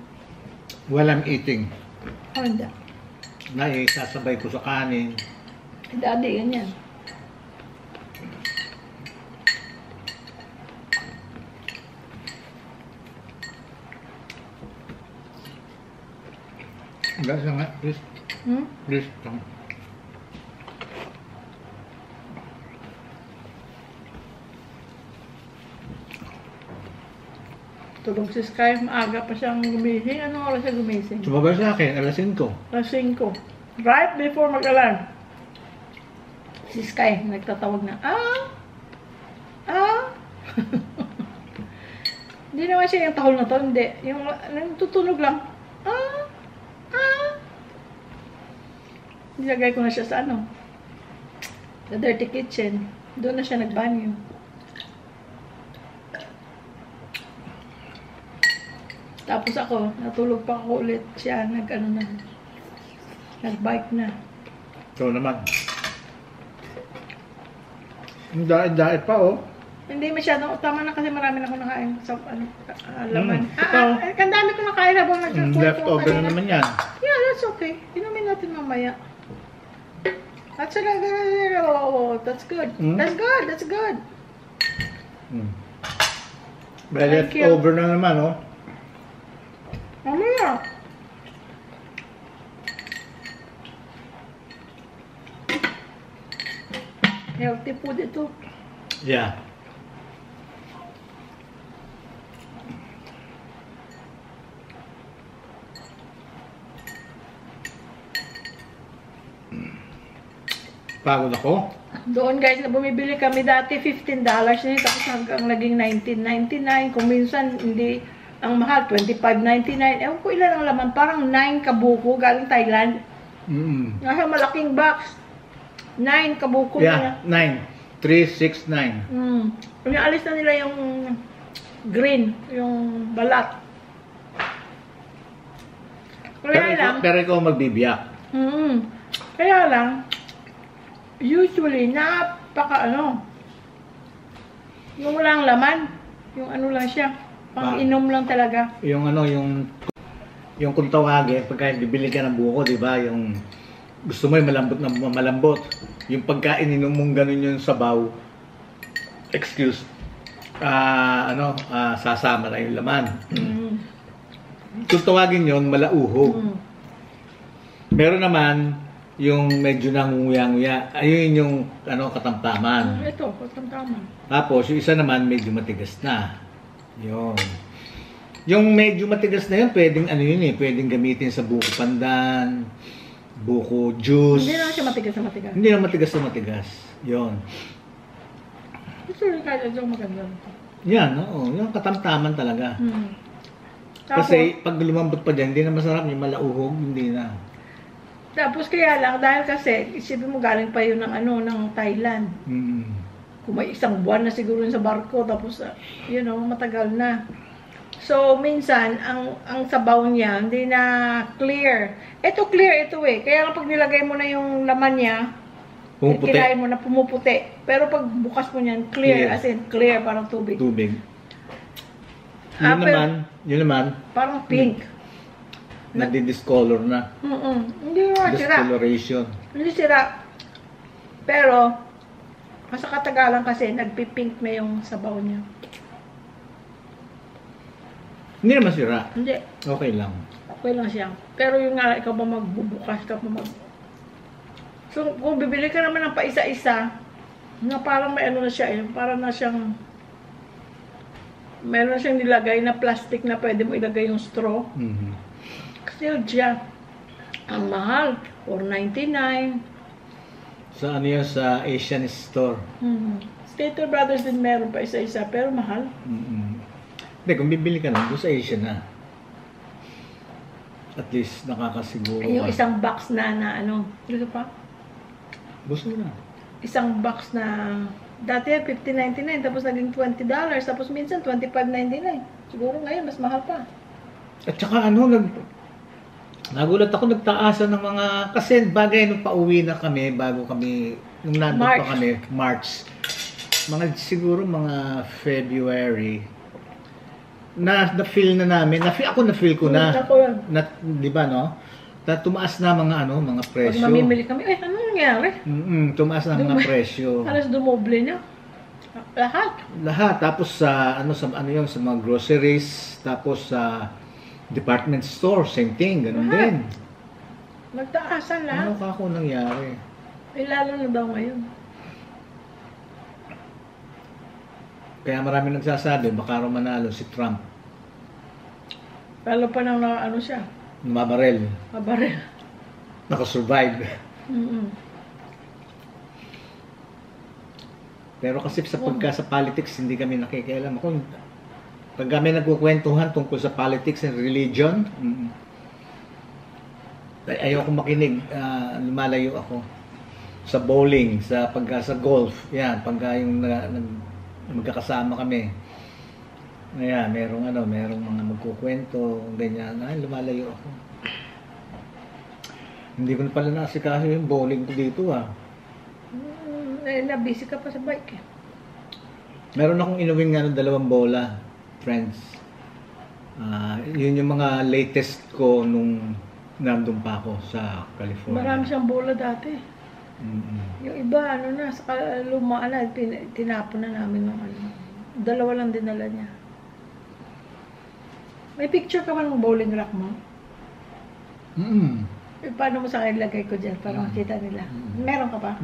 While I'm eating. Hindi. Naisasabay ko sa kanin. Daddy, ganyan. Guys, nga, please. Please. Tulog si Sky, maaga pa siyang gumising. Anong oras siya gumising? Sumabay sa akin, alas 5. Alas 5. Right before mag-alarm. Si Sky, nagtatawag na, Hindi naman siya yung tahol na to, hindi. Yung tutunog lang, Nilagay ko na siya sa ano, sa dirty kitchen. Doon na siya nagbanyo. Tapos ako, natulog pa ako ulit. Siya, nag-bike na. So naman. Ang dait-dait pa, oh. Hindi masyadong, tama na kasi marami na ako nakain sa laman. Ikaw? Ang dami ko nakain habang nagkakulit ko. Leftover na naman yan. Yeah, that's okay. Inumin natin mamaya. That's good. Oh, that's good. That's good. That's good. May Thank you. leftover na naman, oh. Mamaya. Healthy food ito. Yeah. Pagod ako. Doon guys, na bumibili kami dati $15 na yun, tapos hanggang naging $19.99. Kung minsan hindi ang mahal, $25.99. Ewan ko ilan ang laman, parang 9 kabuko galing Thailand. Nasa malaking box. 9 kabuko Yeah, 9. 3, 6, 9. Alis na nila yung green, yung balat. Kaya lang, Pero ikaw magbibiyak. kaya lang, usually, napaka yung walang laman, yung ano lang siya, pang inom lang talaga. Yung yung kung tawagin, pagka bibili ka ng buko, di ba? Yung gusto mo yung malambot na malambot. Yung pagkain inom mong ganun yung sabaw, sasama na yung laman. Kung tawagin yun, malauhog. Meron naman, yung medyo nangunguya-nguya, ayun yung katamtaman. Ito, katamtaman. Tapos, yung isa naman, medyo matigas na. Yun. Yung medyo matigas na yun, pwedeng pwedeng gamitin sa buko pandan, buko juice. Hindi naman siya matigas na matigas. Hindi naman matigas na matigas. Yun. Gusto rin kahit ito maganda. Yan, oo. Yung katamtaman talaga. Tapos, Kasi, pag lumambot pa dyan, hindi na masarap. Yung malauhog, hindi na. tapos kaya lang, dahil kasi, isipin mo galing pa yun ng Thailand. Kung may 1 buwan na siguro yun sa barko, tapos, matagal na. So, minsan, ang sabaw niya, hindi na clear. Ito clear, ito eh. Kaya lang pag nilagay mo na yung laman niya, kinain mo na pumuputi. Pero pag bukas mo niyan, clear. As in, clear, parang tubig. Tubig. Yun naman, parang pink. nadi-discolor na. Hindi mo sira. Discoloration. Hindi sira. Pero, sa katagalan kasi, nagpipink na yung sabaw niya. Hindi naman sira. Hindi. Okay lang. Okay lang siya. Pero yung nga, ikaw ba magbubukas ka pa So, kung bibili ka naman ng paisa-isa, na parang may na siya parang na siyang meron siyang nilagay na plastic na pwede mo ilagay yung straw. Still siya. Ang mahal. $4.99. Sa ano yan? Sa Asian store. Stater Brothers din meron pa isa-isa, pero mahal. Hindi, kung bibili ka na, doon sa Asian na. At least nakakasiguro Yung ka. isang box na ano, dito pa? Gusto mo na. Isang box na, dati yan, $15.99, tapos naging $20, tapos minsan $25.99. Siguro ngayon, mas mahal pa. At saka nagulat ako, nagtaasan ng mga, kasi bagay nung pauwi na kami, bago kami, nung nandun March. pa kami, March, siguro mga February, na-feel na namin, ako na-feel ko na, Ako yan. di ba no? Tumaas na mga Pag presyo. mamimili kami, ano nangyari? Tumaas na mga presyo. Halos dumoble na. Lahat. Tapos sa sa mga groceries, tapos sa department store, same thing, ganun Lahat. din. Nagtaasan lahat. Ano ka ako nangyari? Lalo na daw ngayon. Kaya marami nagsasabi, baka raw manalo si Trump. Lalo pa nang ano siya. Mabarel. Mabaril. Nakasurvive. Mm-mm. Pero kasi sa politics, hindi kami nakikialam. Pag kami nagkukwentuhan tungkol sa politics and religion, ayoko makinig, lumalayo ako. Sa bowling, sa golf, yan, pagka yung magkakasama kami. Ayan, merong mga magkukwento, ganyan, lumalayo ako. Hindi ko na pala nasikaso yung bowling ko dito Na-busy ka pa sa bike eh. Meron akong inuwing dalawang bola, friends. Yun yung mga latest ko nung nandun pa ako sa California. Marami siyang bola dati. Yung iba, sa lumaan na, tinapon na namin ng dalawa lang dinala niya. May picture ka ba ng bowling rack mo? Paano mo sa akin ilagay ko dyan para makita nila? Meron ka pa?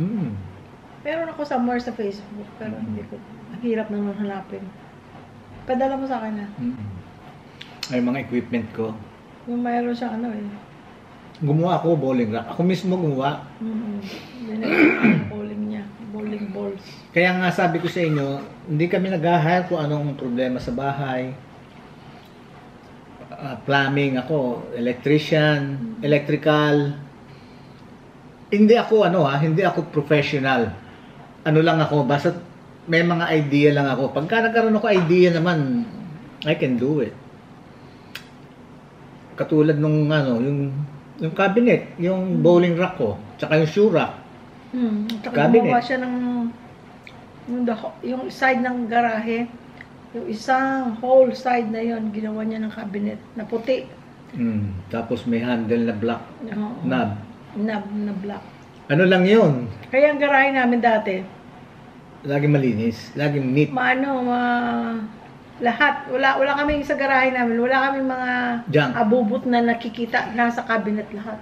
Meron ako somewhere sa Facebook, pero hindi ko, ang hirap nang hanapin. Padala mo sa akin na. Ay, mga equipment ko. Yung mayroon siyang Gumawa ako bowling rack. Ako mismo gumawa. Yung bowling niya, bowling balls. Kaya nga sabi ko sa inyo, hindi kami nag-hire kung anong problema sa bahay. Plumbing ako, electrician, electrical. Hindi ako hindi ako professional. Lang ako, basta may mga idea lang ako. Pagka nagkaroon ako idea naman, I can do it. Katulad nung yung cabinet, yung bowling rack ko, tsaka yung shoe rack. Tsaka gumawa siya ng yung side ng garahe. Yung isang whole side na yon ginawa niya ng cabinet na puti. Tapos may handle na black. Knob. Knob na black. Ano lang yun? Kaya ang garahe namin dati, laging malinis, laging neat. Lahat. Wala kaming sa garahe namin. Wala kaming mga junk. abubot na nakikita. Nasa cabinet lahat.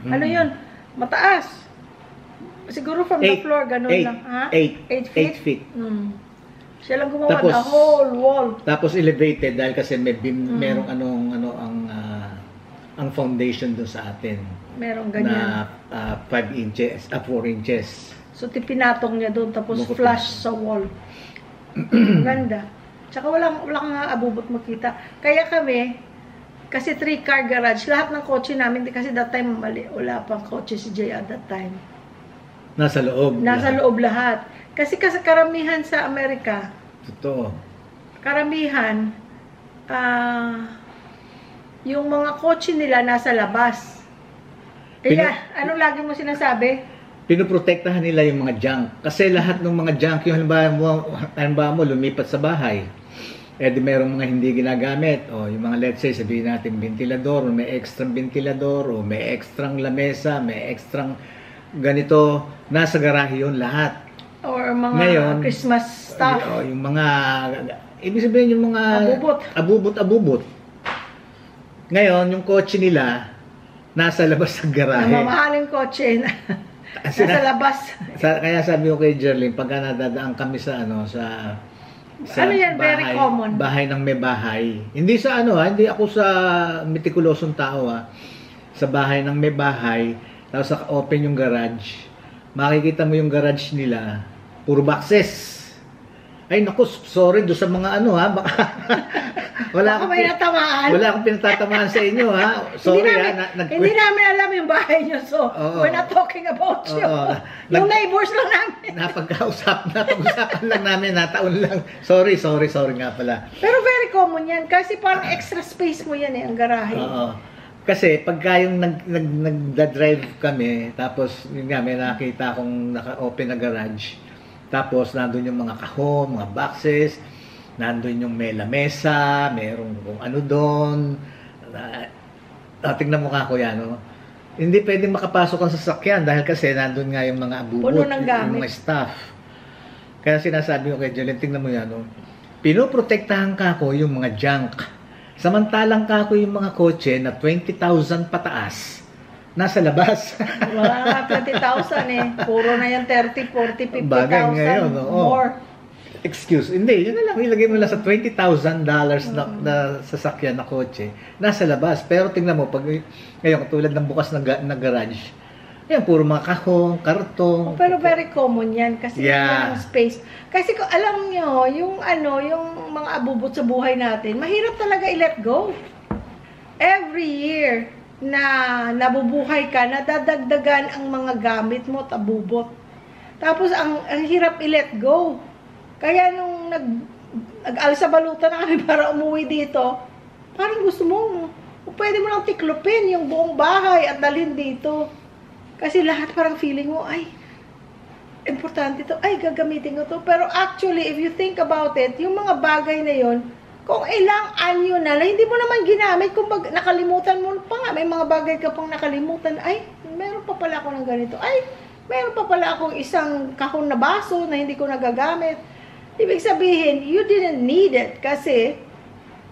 Ano yun? Mataas. Siguro from the floor, ganun lang. 8 feet? 8 feet. Siya lang gumawa the whole wall. Tapos elevated dahil kasi may merong ang foundation doon sa atin. Merong ganyan. Na 5 inches, 4 inches. So pinatong niya doon tapos flush sa wall. Ganda. Tsaka wala kang abubot makita. Kaya kami, kasi 3-car garage, lahat ng kotse namin, kasi that time wala pang kotse si Jay at that time. Nasa loob. Nasa loob lahat. Kasi karamihan sa Amerika, totoo. Karamihan, yung mga kotse nila nasa labas. Kaya, anong lagi mo sinasabi? Pinoprotektahan nila yung mga junk. Kasi lahat ng mga junk, yung halimbawa mo, lumipat sa bahay, di merong mga hindi ginagamit. O yung mga, let's say, sabihin natin, ventilador, o may extrang ventilador, o may extrang lamesa, may extrang ganito, nasa garahe yun lahat. Or mga ngayon, Christmas stuff. Yung mga, ibig sabihin yung mga abubot. Ngayon, yung kotse nila, nasa labas ng garahe. Mamahaling kotse na nasa labas. Kaya sabi ko kay Jerlyn, pagka nadadaan kami sa ano yan, bahay, very common. Bahay ng may bahay. Hindi sa hindi ako sa metikulosong tao Sa bahay ng may bahay, tapos open yung garage. Makikita mo yung garage nila, puro boxes. Ay naku, sorry do sa mga ano ha. Baka Baka may natamaan. Wala akong pinatatamaan sa inyo ha. Sorry ha. Hindi namin alam yung bahay nyo. So, we're not talking about you. Yung neighbors lang namin. Napag-usapan lang namin, nataon lang. Sorry nga pala. Pero very common yan. Kasi parang extra space mo yan ang garahe. Oo. Kasi pagka yung nagda-drive kami, tapos yun nga, may nakita akong naka-open na garage. Tapos nandun yung mga kahon, mga boxes, nandun yung may lamesa, merong kung ano doon. Tingnan mo ka ko yan, no? Hindi pwedeng makapasok ang sasakyan dahil kasi nandun nga yung mga abubot, yung mga staff. Kaya sinasabi ko kay Jolene, tingnan mo yan, no? Pinoprotektahan ka ko yung mga junk. Samantalang ka ko yung mga kotse na 20,000 pataas. Nasa labas. Wala nga 20,000 eh. Puro na yan 30, 40, 50,000 more. Excuse. Hindi, yun na lang. Ilagay mo lang sa $20,000 na sasakyan na kotse. Nasa labas. Pero tingnan mo, pag ngayon, tulad ng bukas na garage, yan, puro mga kahon, karton. Pero very common yan kasi yung space. Kasi kung alam nyo, yung mga abubot sa buhay natin, mahirap talaga i-let go. Every year, na nabubuhay ka, nadadagdagan ang mga gamit mo at abubot. Tapos, ang hirap i-let go. Kaya nung nag-alsa balutan na kami para umuwi dito, parang gusto mo, pwede mo lang tiklopin yung buong bahay at dalhin dito. Kasi lahat parang feeling mo, ay, importante to, ay, gagamitin ko to. Pero actually, if you think about it, yung mga bagay na yon, kung ilang anyo na, hindi mo naman ginamit, kung nakalimutan mo pa nga, may mga bagay ka pang nakalimutan, ay, meron pa pala ako ng ganito, ay, meron pa pala akong isang kahon na baso na hindi ko nagagamit. Ibig sabihin, you didn't need it kasi,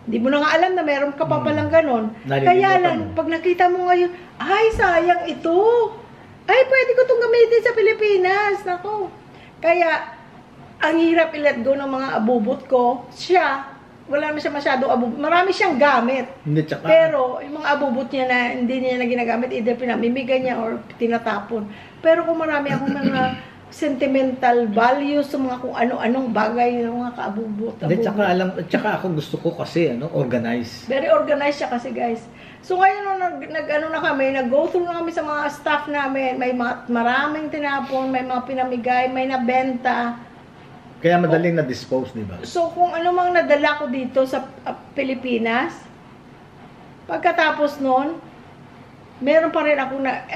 hindi mo na nga alam na meron ka pa palang ganon. Kaya lang, pag nakita mo ngayon, ay, sayang ito. Ay, pwede ko itong gamitin sa Pilipinas. Nako. Kaya, ang hirap i-let go ng mga abubot ko, wala naman siya masyadong abubot. Marami siyang gamit. Pero, yung mga abubot niya na hindi niya na ginagamit, either pinamimigay niya or tinatapon. Pero kung marami akong mga sentimental values sa mga kung ano-anong bagay ng mga kaabubot. Tsaka ako gusto ko kasi, organized. Very organized siya kasi, guys. So, ngayon, nag-go through na kami sa mga staff namin. May maraming tinapon, may mga pinamigay, may nabenta. Kaya madaling na-dispose, di ba? So, kung ano mang nadala ko dito sa Pilipinas, pagkatapos nun, meron pa rin ako na,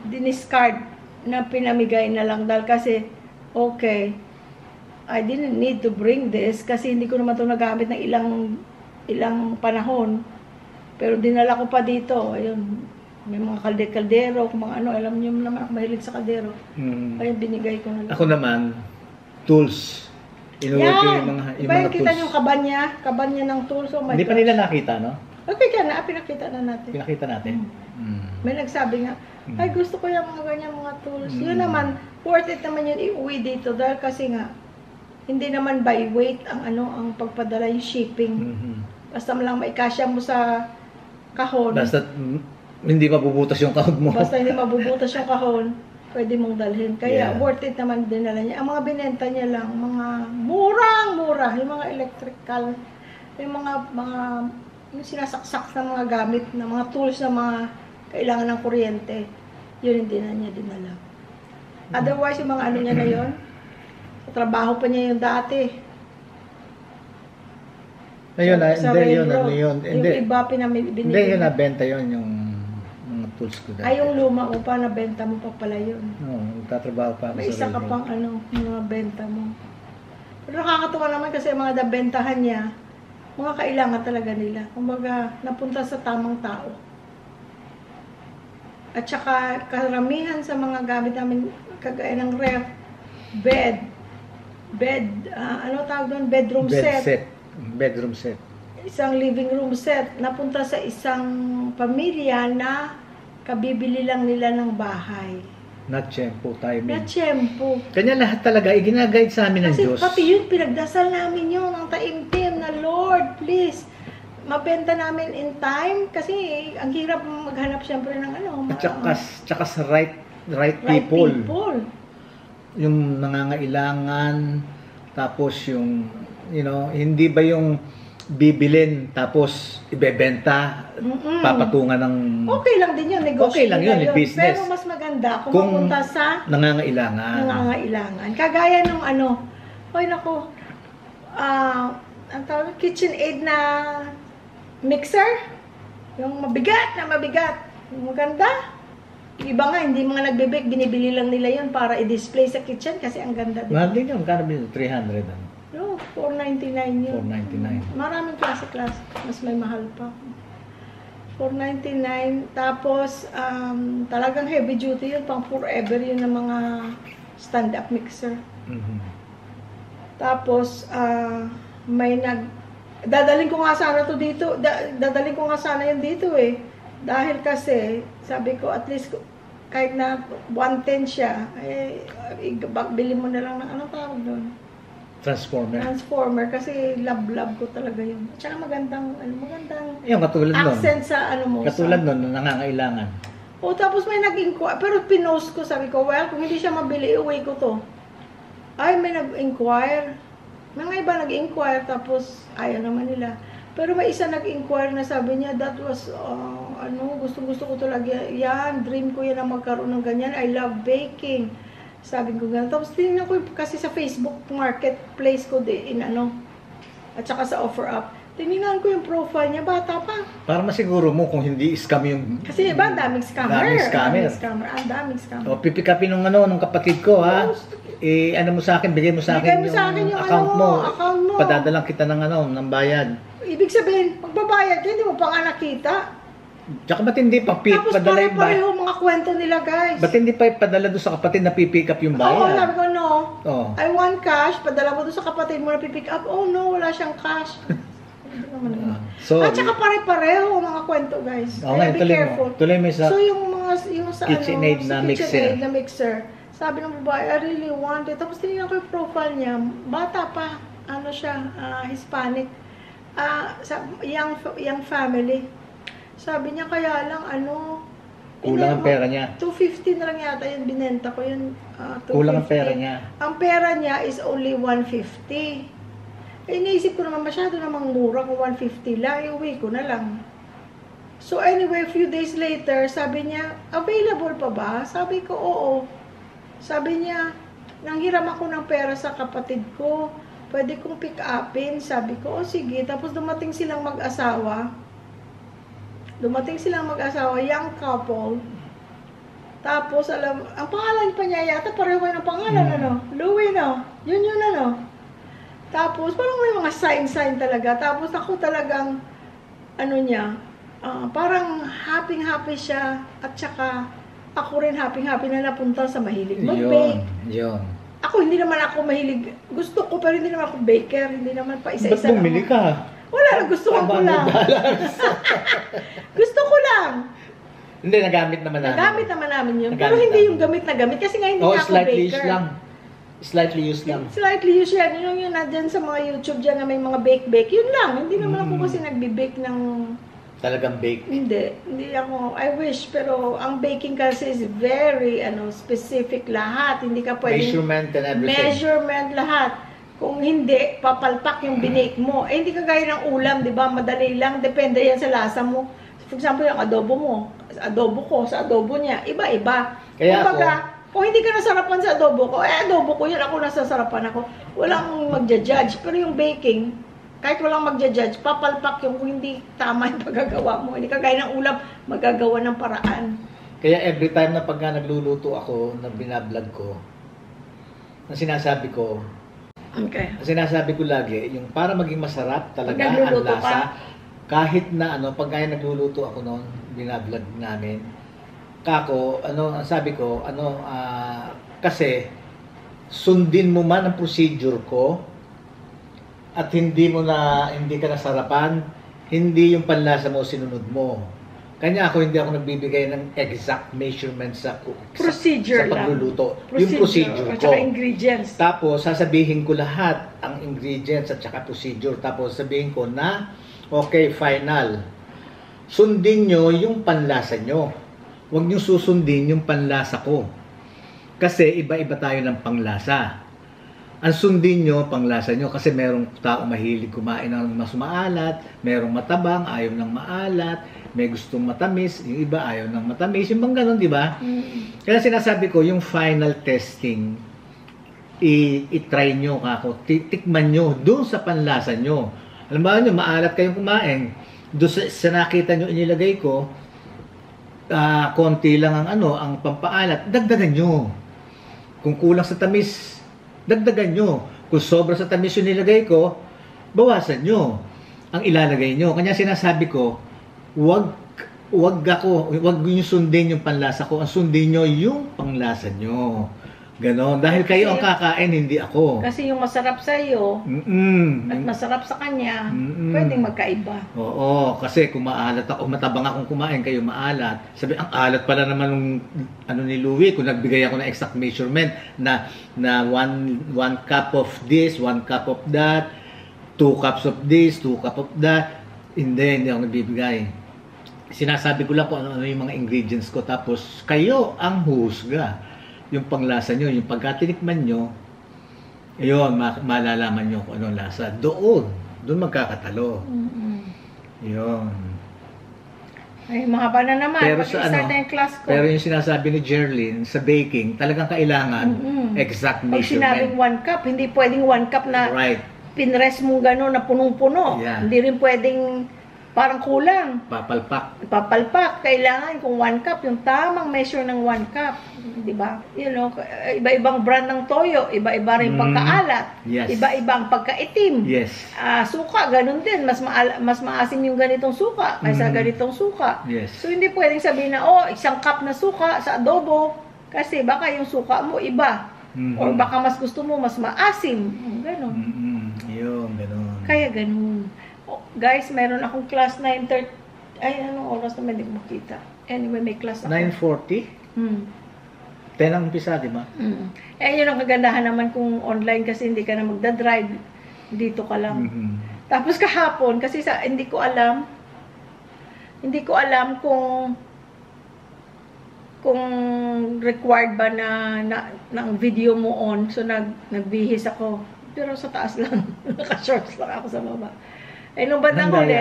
diniscard na pinamigay na lang dahil kasi, okay, I didn't need to bring this kasi hindi ko naman ito nagamit ng ilang panahon. Pero dinala ko pa dito, ayun, may mga kaldero, kung mga alam niyo naman ako mahilig sa kaldero. Ayun, binigay ko na lang. Ako naman, tools. Inuwag ko yung mga tools. Kita niyo kabanya ng tools. Oh my Hindi pa nila nakita, no? Okay ka na, pinakita na natin. Pinakita natin? May nagsabi nga, ay gusto ko yung mga ganyan mga tools. Yun naman, worth it naman yun iuwi dito dahil kasi nga, hindi naman by weight ang pagpadala yung shipping. Basta lang maikasya mo sa kahon. Basta hindi mabubutas yung kahon mo. Basta hindi mabubutas yung kahon, pwede mong dalhin. Kaya worth it naman dinala niya. Ang mga binenta niya lang, mga murang-mura, yung mga electrical, yung mga yung sinasaksak na mga gamit, na mga tools na mga kailangan ng kuryente, yun hindi na niya dinala. Otherwise, yung mga niya na yun, trabaho pa niya yung dati. Ayun, Yung iba binigay. Hindi, yun nabenta yun, yung mga tools ko dati. Ay, yung luma mo pa, nabenta mo pa pala yun. Oo, nagtatrabaho pa ako may isa ka pang mga benta mo. Pero nakakatuwa naman kasi mga nabentahan niya, mga kailangan talaga nila. Kumbaga, napunta sa tamang tao. At saka, karamihan sa mga gamit namin, kagaya ng ref, bed, tawag doon? Bedroom set. Bedroom set. Isang living room set. Napunta sa isang pamilya na kabibili lang nila ng bahay. Natsyempo tayo. Natsyempo. Kanya lahat talaga, iginaguide sa amin ng Diyos. Kasi pati yun, pinagdasal namin yun, ang taimtim na Lord, please, mabenta namin in time. Kasi ang hirap maghanap siyempre ng At saka sa right people. Yung nangangailangan, tapos yung, hindi ba yung bibilin tapos ibebenta, papatungan ng... Okay lang din yun, negosyo. Okay lang yun, business. Pero mas maganda kung mapunta sa nangangailangan. Kagaya nung ang tawag, KitchenAid na mixer. Yung mabigat. Yung maganda. Yung iba nga, hindi mga nagbe-bake, binibili lang nila yun para i-display sa kitchen kasi ang ganda. Mahal din yun, kano bilhin? 300 ano? No, $4.99 yun. $4.99. Maraming klase. Mas may mahal pa. $4.99. Tapos, talagang heavy duty yun. Pang forever yun ng mga stand-up mixer. Tapos, dadalhin ko nga sana to dito. Dadalhin ko nga sana yun dito eh. Dahil kasi, sabi ko, at least, kahit na 110 siya, bili mo na lang ng anong tawag doon? Transformer, kasi love ko talaga yun. At saka magandang yung katulad accent sa mo. Katulad nun, nangangailangan. Tapos may nag-inquire, pero pinost ko, sabi ko, well, kung hindi siya mabili, iuwi ko to. Ay, may nag-inquire. Mga iba nag-inquire, tapos ayaw naman nila. Pero may isa nag-inquire na sabi niya, that was, gusto ko talaga yan, dream ko yan na magkaroon ng ganyan, I love baking. Sabi ko gano'n. Tapos tinignan ko kasi sa Facebook marketplace ko din, at saka sa OfferUp. Tinignan ko yung profile niya, bata pa. Para masiguro mo kung hindi scam yung... Kasi iba, ang daming scammer. Ang daming scammer. Pipikapin nung kapatid ko, ha? Bigay mo sa akin yung account mo. Padadalang kita ng bayad. Ibig sabihin, magbabayad ka, hindi mo pa nga nakita. Tsaka ba't hindi pa tapos padala yung bayad? Tapos mga kwento nila, guys. Ba't hindi pa padala doon sa kapatid na pipick up yung bayad? Oo, sabi ko, no. I want cash. Padala mo doon sa kapatid mo na pipick up. Oh, no, wala siyang cash. At saka pare-pareho mga kwento, guys. Okay, be careful. Tuloy mo sa so, yung sa KitchenAid na mixer. Sabi ng babae, I really want it. Tapos tinignan ko yung profile niya. Bata pa. Hispanic. Young family. Sabi niya, kaya lang, kulang ang pera niya. 250 na lang yata yun, binenta ko yun. Kulang ang pera niya. Ang pera niya is only 150. Iniisip ko naman, masyado namang mura kung 150 lang, iuwi ko na lang. So anyway, a few days later, sabi niya, available pa ba? Sabi ko, oo. Sabi niya, nanghiram ako ng pera sa kapatid ko. Pwede kong pick upin. Sabi ko, sige. Tapos dumating silang mag-asawa. Young couple. Tapos, ang pangalan pa niya yata, pareho ng pangalan, Louie, Yun, Tapos, parang may mga sign talaga. Tapos, ako talagang, parang happy siya. At saka, ako rin happy na napunta sa mahilig mag-bake. Yun. Ako, hindi naman ako mahilig. Gusto ko, pero hindi naman ako baker. Hindi naman pa isa-isa. Ba't bumili ka? Wala lang, gusto ko lang. Gusto ko lang. Hindi, nagamit naman namin. Nagamit naman namin yun. Pero hindi yung gamit na gamit. Kasi nga hindi na ako baker. Slightly used lang. Slightly used yan. Yung nandyan sa mga YouTube dyan na may mga bake. Yun lang. Hindi naman ako kasi nagbe-bake ng... Talagang bake? Hindi ako. I wish. Pero ang baking kasi is very specific lahat. Hindi ka pwede... Measurement and everything. Measurement lahat. Kung hindi, papalpak yung binake mo. Hindi ka gaya ng ulam, di ba? Madali lang. Depende yan sa lasa mo. For example, yung adobo mo. Adobo ko, sa adobo niya. Iba-iba. Kumbaga, kung hindi ka nasarapan sa adobo ko, adobo ko yun. Ako nasasarapan ako. Walang magja-judge. Pero yung baking, kahit walang magja-judge, papalpak yung kung hindi tama yung pagagawa mo. Hindi ka gaya ng ulam, magagawa ng paraan. Kaya every time na pag nagluluto ako, na binablog ko, na sinasabi ko, lagi, yung para maging masarap talaga ang lasa, kahit na pag kaya nagluluto ako noon, binablog namin, sabi ko, kasi sundin mo man ang procedure ko, at hindi ka nasarapan, hindi yung panlasa mo sinunod mo. Kanya hindi ako nagbibigay ng exact measurements sa pagluluto. Yung procedure ko. At ingredients. Tapos, sasabihin ko lahat ang ingredients at saka procedure. Tapos, sabihin ko na, okay, final. Sundin nyo yung panlasa nyo. Huwag nyo susundin yung panlasa ko. Kasi, iba-iba tayo ng panglasa. ang sundin nyo, panglasa nyo, kasi merong tao mahilig kumain ng mas maalat, merong matabang, ayaw ng maalat, may gustong matamis, yung iba ayaw ng matamis, yung bang ganun, di ba? Kaya sinasabi ko, yung final testing, i-try nyo kako, tikman nyo, doon sa panlasa nyo. Alam ba nyo, maalat kayong kumain, doon sa nakita nyo inilagay ko, konti lang ang pampaalat, dagdagan nyo. Kung kulang sa tamis, dagdagan nyo. Kung sobra sa tamis yung nilagay ko, bawasan nyo ang ilalagay nyo. Kanya sinasabi ko, wag nyo sundin yung panlasa ko. Ang sundin nyo yung panglasa nyo. Ganon. Dahil kayo ang kakain, hindi ako. Kasi yung masarap sa iyo at masarap sa kanya, pwedeng magkaiba. Oo, kasi kung maalat ako, matabang akong kumain, kayo maalat. Sabi, ang alat pala naman nung ni Louie, kung nagbigay ako ng exact measurement na one cup of this, 1 cup of that, 2 cups of this, 2 cup of that. Hindi ako nagbibigay. Sinasabi ko lang kung ano yung mga ingredients ko, tapos kayo ang husga. Yung panglasa nyo, yung pagkatinikman nyo, yun, malalaman nyo kung anong lasa. Doon magkakatalo. Yun. Ay, mahaba na naman. Pero sa start na yung class ko. Pero yung sinasabi ni Jerlyn, sa baking, talagang kailangan exact Pag measurement. sinabing 1 cup, hindi pwedeng 1 cup na Right. pinrest mo gano'n na punong-puno. Yeah. Hindi rin pwedeng parang kulang. Papalpak. Kailangan kung 1 cup, yung tamang measure ng 1 cup. Di ba? You know, iba-ibang brand ng toyo, iba-iba rin pagkaalat, Yes. iba-ibang pagkaitim. Yes. Suka, ganun din. Mas maasim yung ganitong suka kaysa ganitong suka. Yes. So, hindi pwedeng sabihin na, 1 cup na suka sa adobo. Kasi baka yung suka mo iba. Or baka mas gusto mo, mas maasim. Ganon. Yun, ganun. Kaya ganun. Guys, meron akong class 9:30. Ay, anong oras naman hindi ko makita. Anyway, may class ako. 9:40? 10 ang umpisa, di ba? Yun ang kagandahan naman kung online kasi hindi ka na magdadrive. Dito ka lang. Tapos kahapon, kasi hindi ko alam kung required ba na ang video mo on. So, nagbihis ako. Pero sa taas lang. Naka-shorts lang ako sa baba. Nung bandang huli,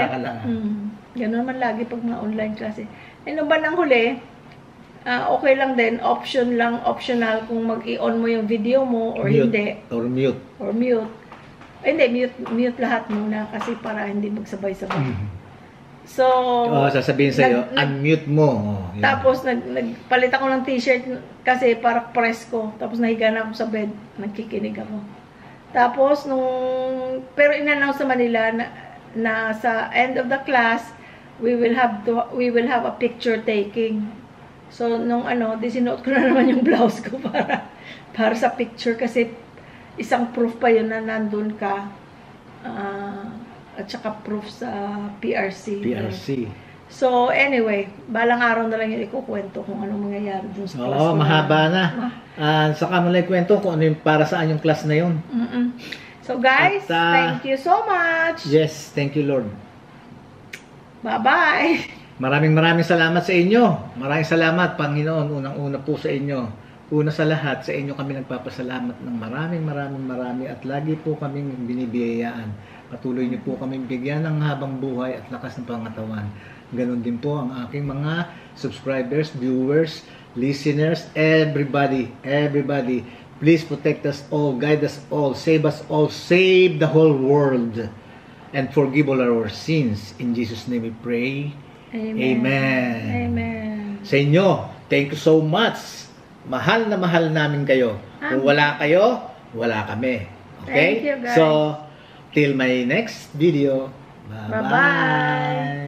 gano'n man lagi pag mga online klase. Nung bandang huli, okay lang din, optional kung mag-i-on mo yung video mo or hindi. Or mute. Hindi, mute lahat muna kasi para hindi magsabay-sabay. So, sasabihin sa'yo, unmute mo. Tapos, nagpalit ako ng t-shirt kasi para press ko. Tapos, nahiga na ako sa bed. Nagkikinig ako. Tapos, pero in-announce naman nila na sa end of the class, we will have a picture taking. So, sinuot ko na naman yung blouse ko para sa picture kasi isang proof pa yun na nandun ka at saka proof sa PRC. So, anyway, balang araw na lang yung ikukwento kung anong mangyayari dun sa class. Mahaba na. Saka mo lang ikwento kung ano yung para saan yung class na yun. So, guys, thank you so much. Yes, thank you, Lord. Bye-bye. Maraming salamat sa inyo. Maraming salamat, Panginoon. Unang-una po sa inyo. Una sa lahat, sa inyo kami nagpapasalamat ng marami at lagi po kaming binibiyayaan. Patuloy niyo po kaming bigyan ng habang buhay at lakas ng pangatawan. Ganon din po ang aking mga subscribers, viewers, listeners, everybody. Please protect us all, guide us all, save us all, save the whole world, and forgive all our sins. In Jesus' name we pray. Amen. Sa inyo, thank you so much. Mahal na mahal namin kayo. Kung wala kayo, wala kami. Okay? Thank you, guys. So, till my next video. Bye-bye.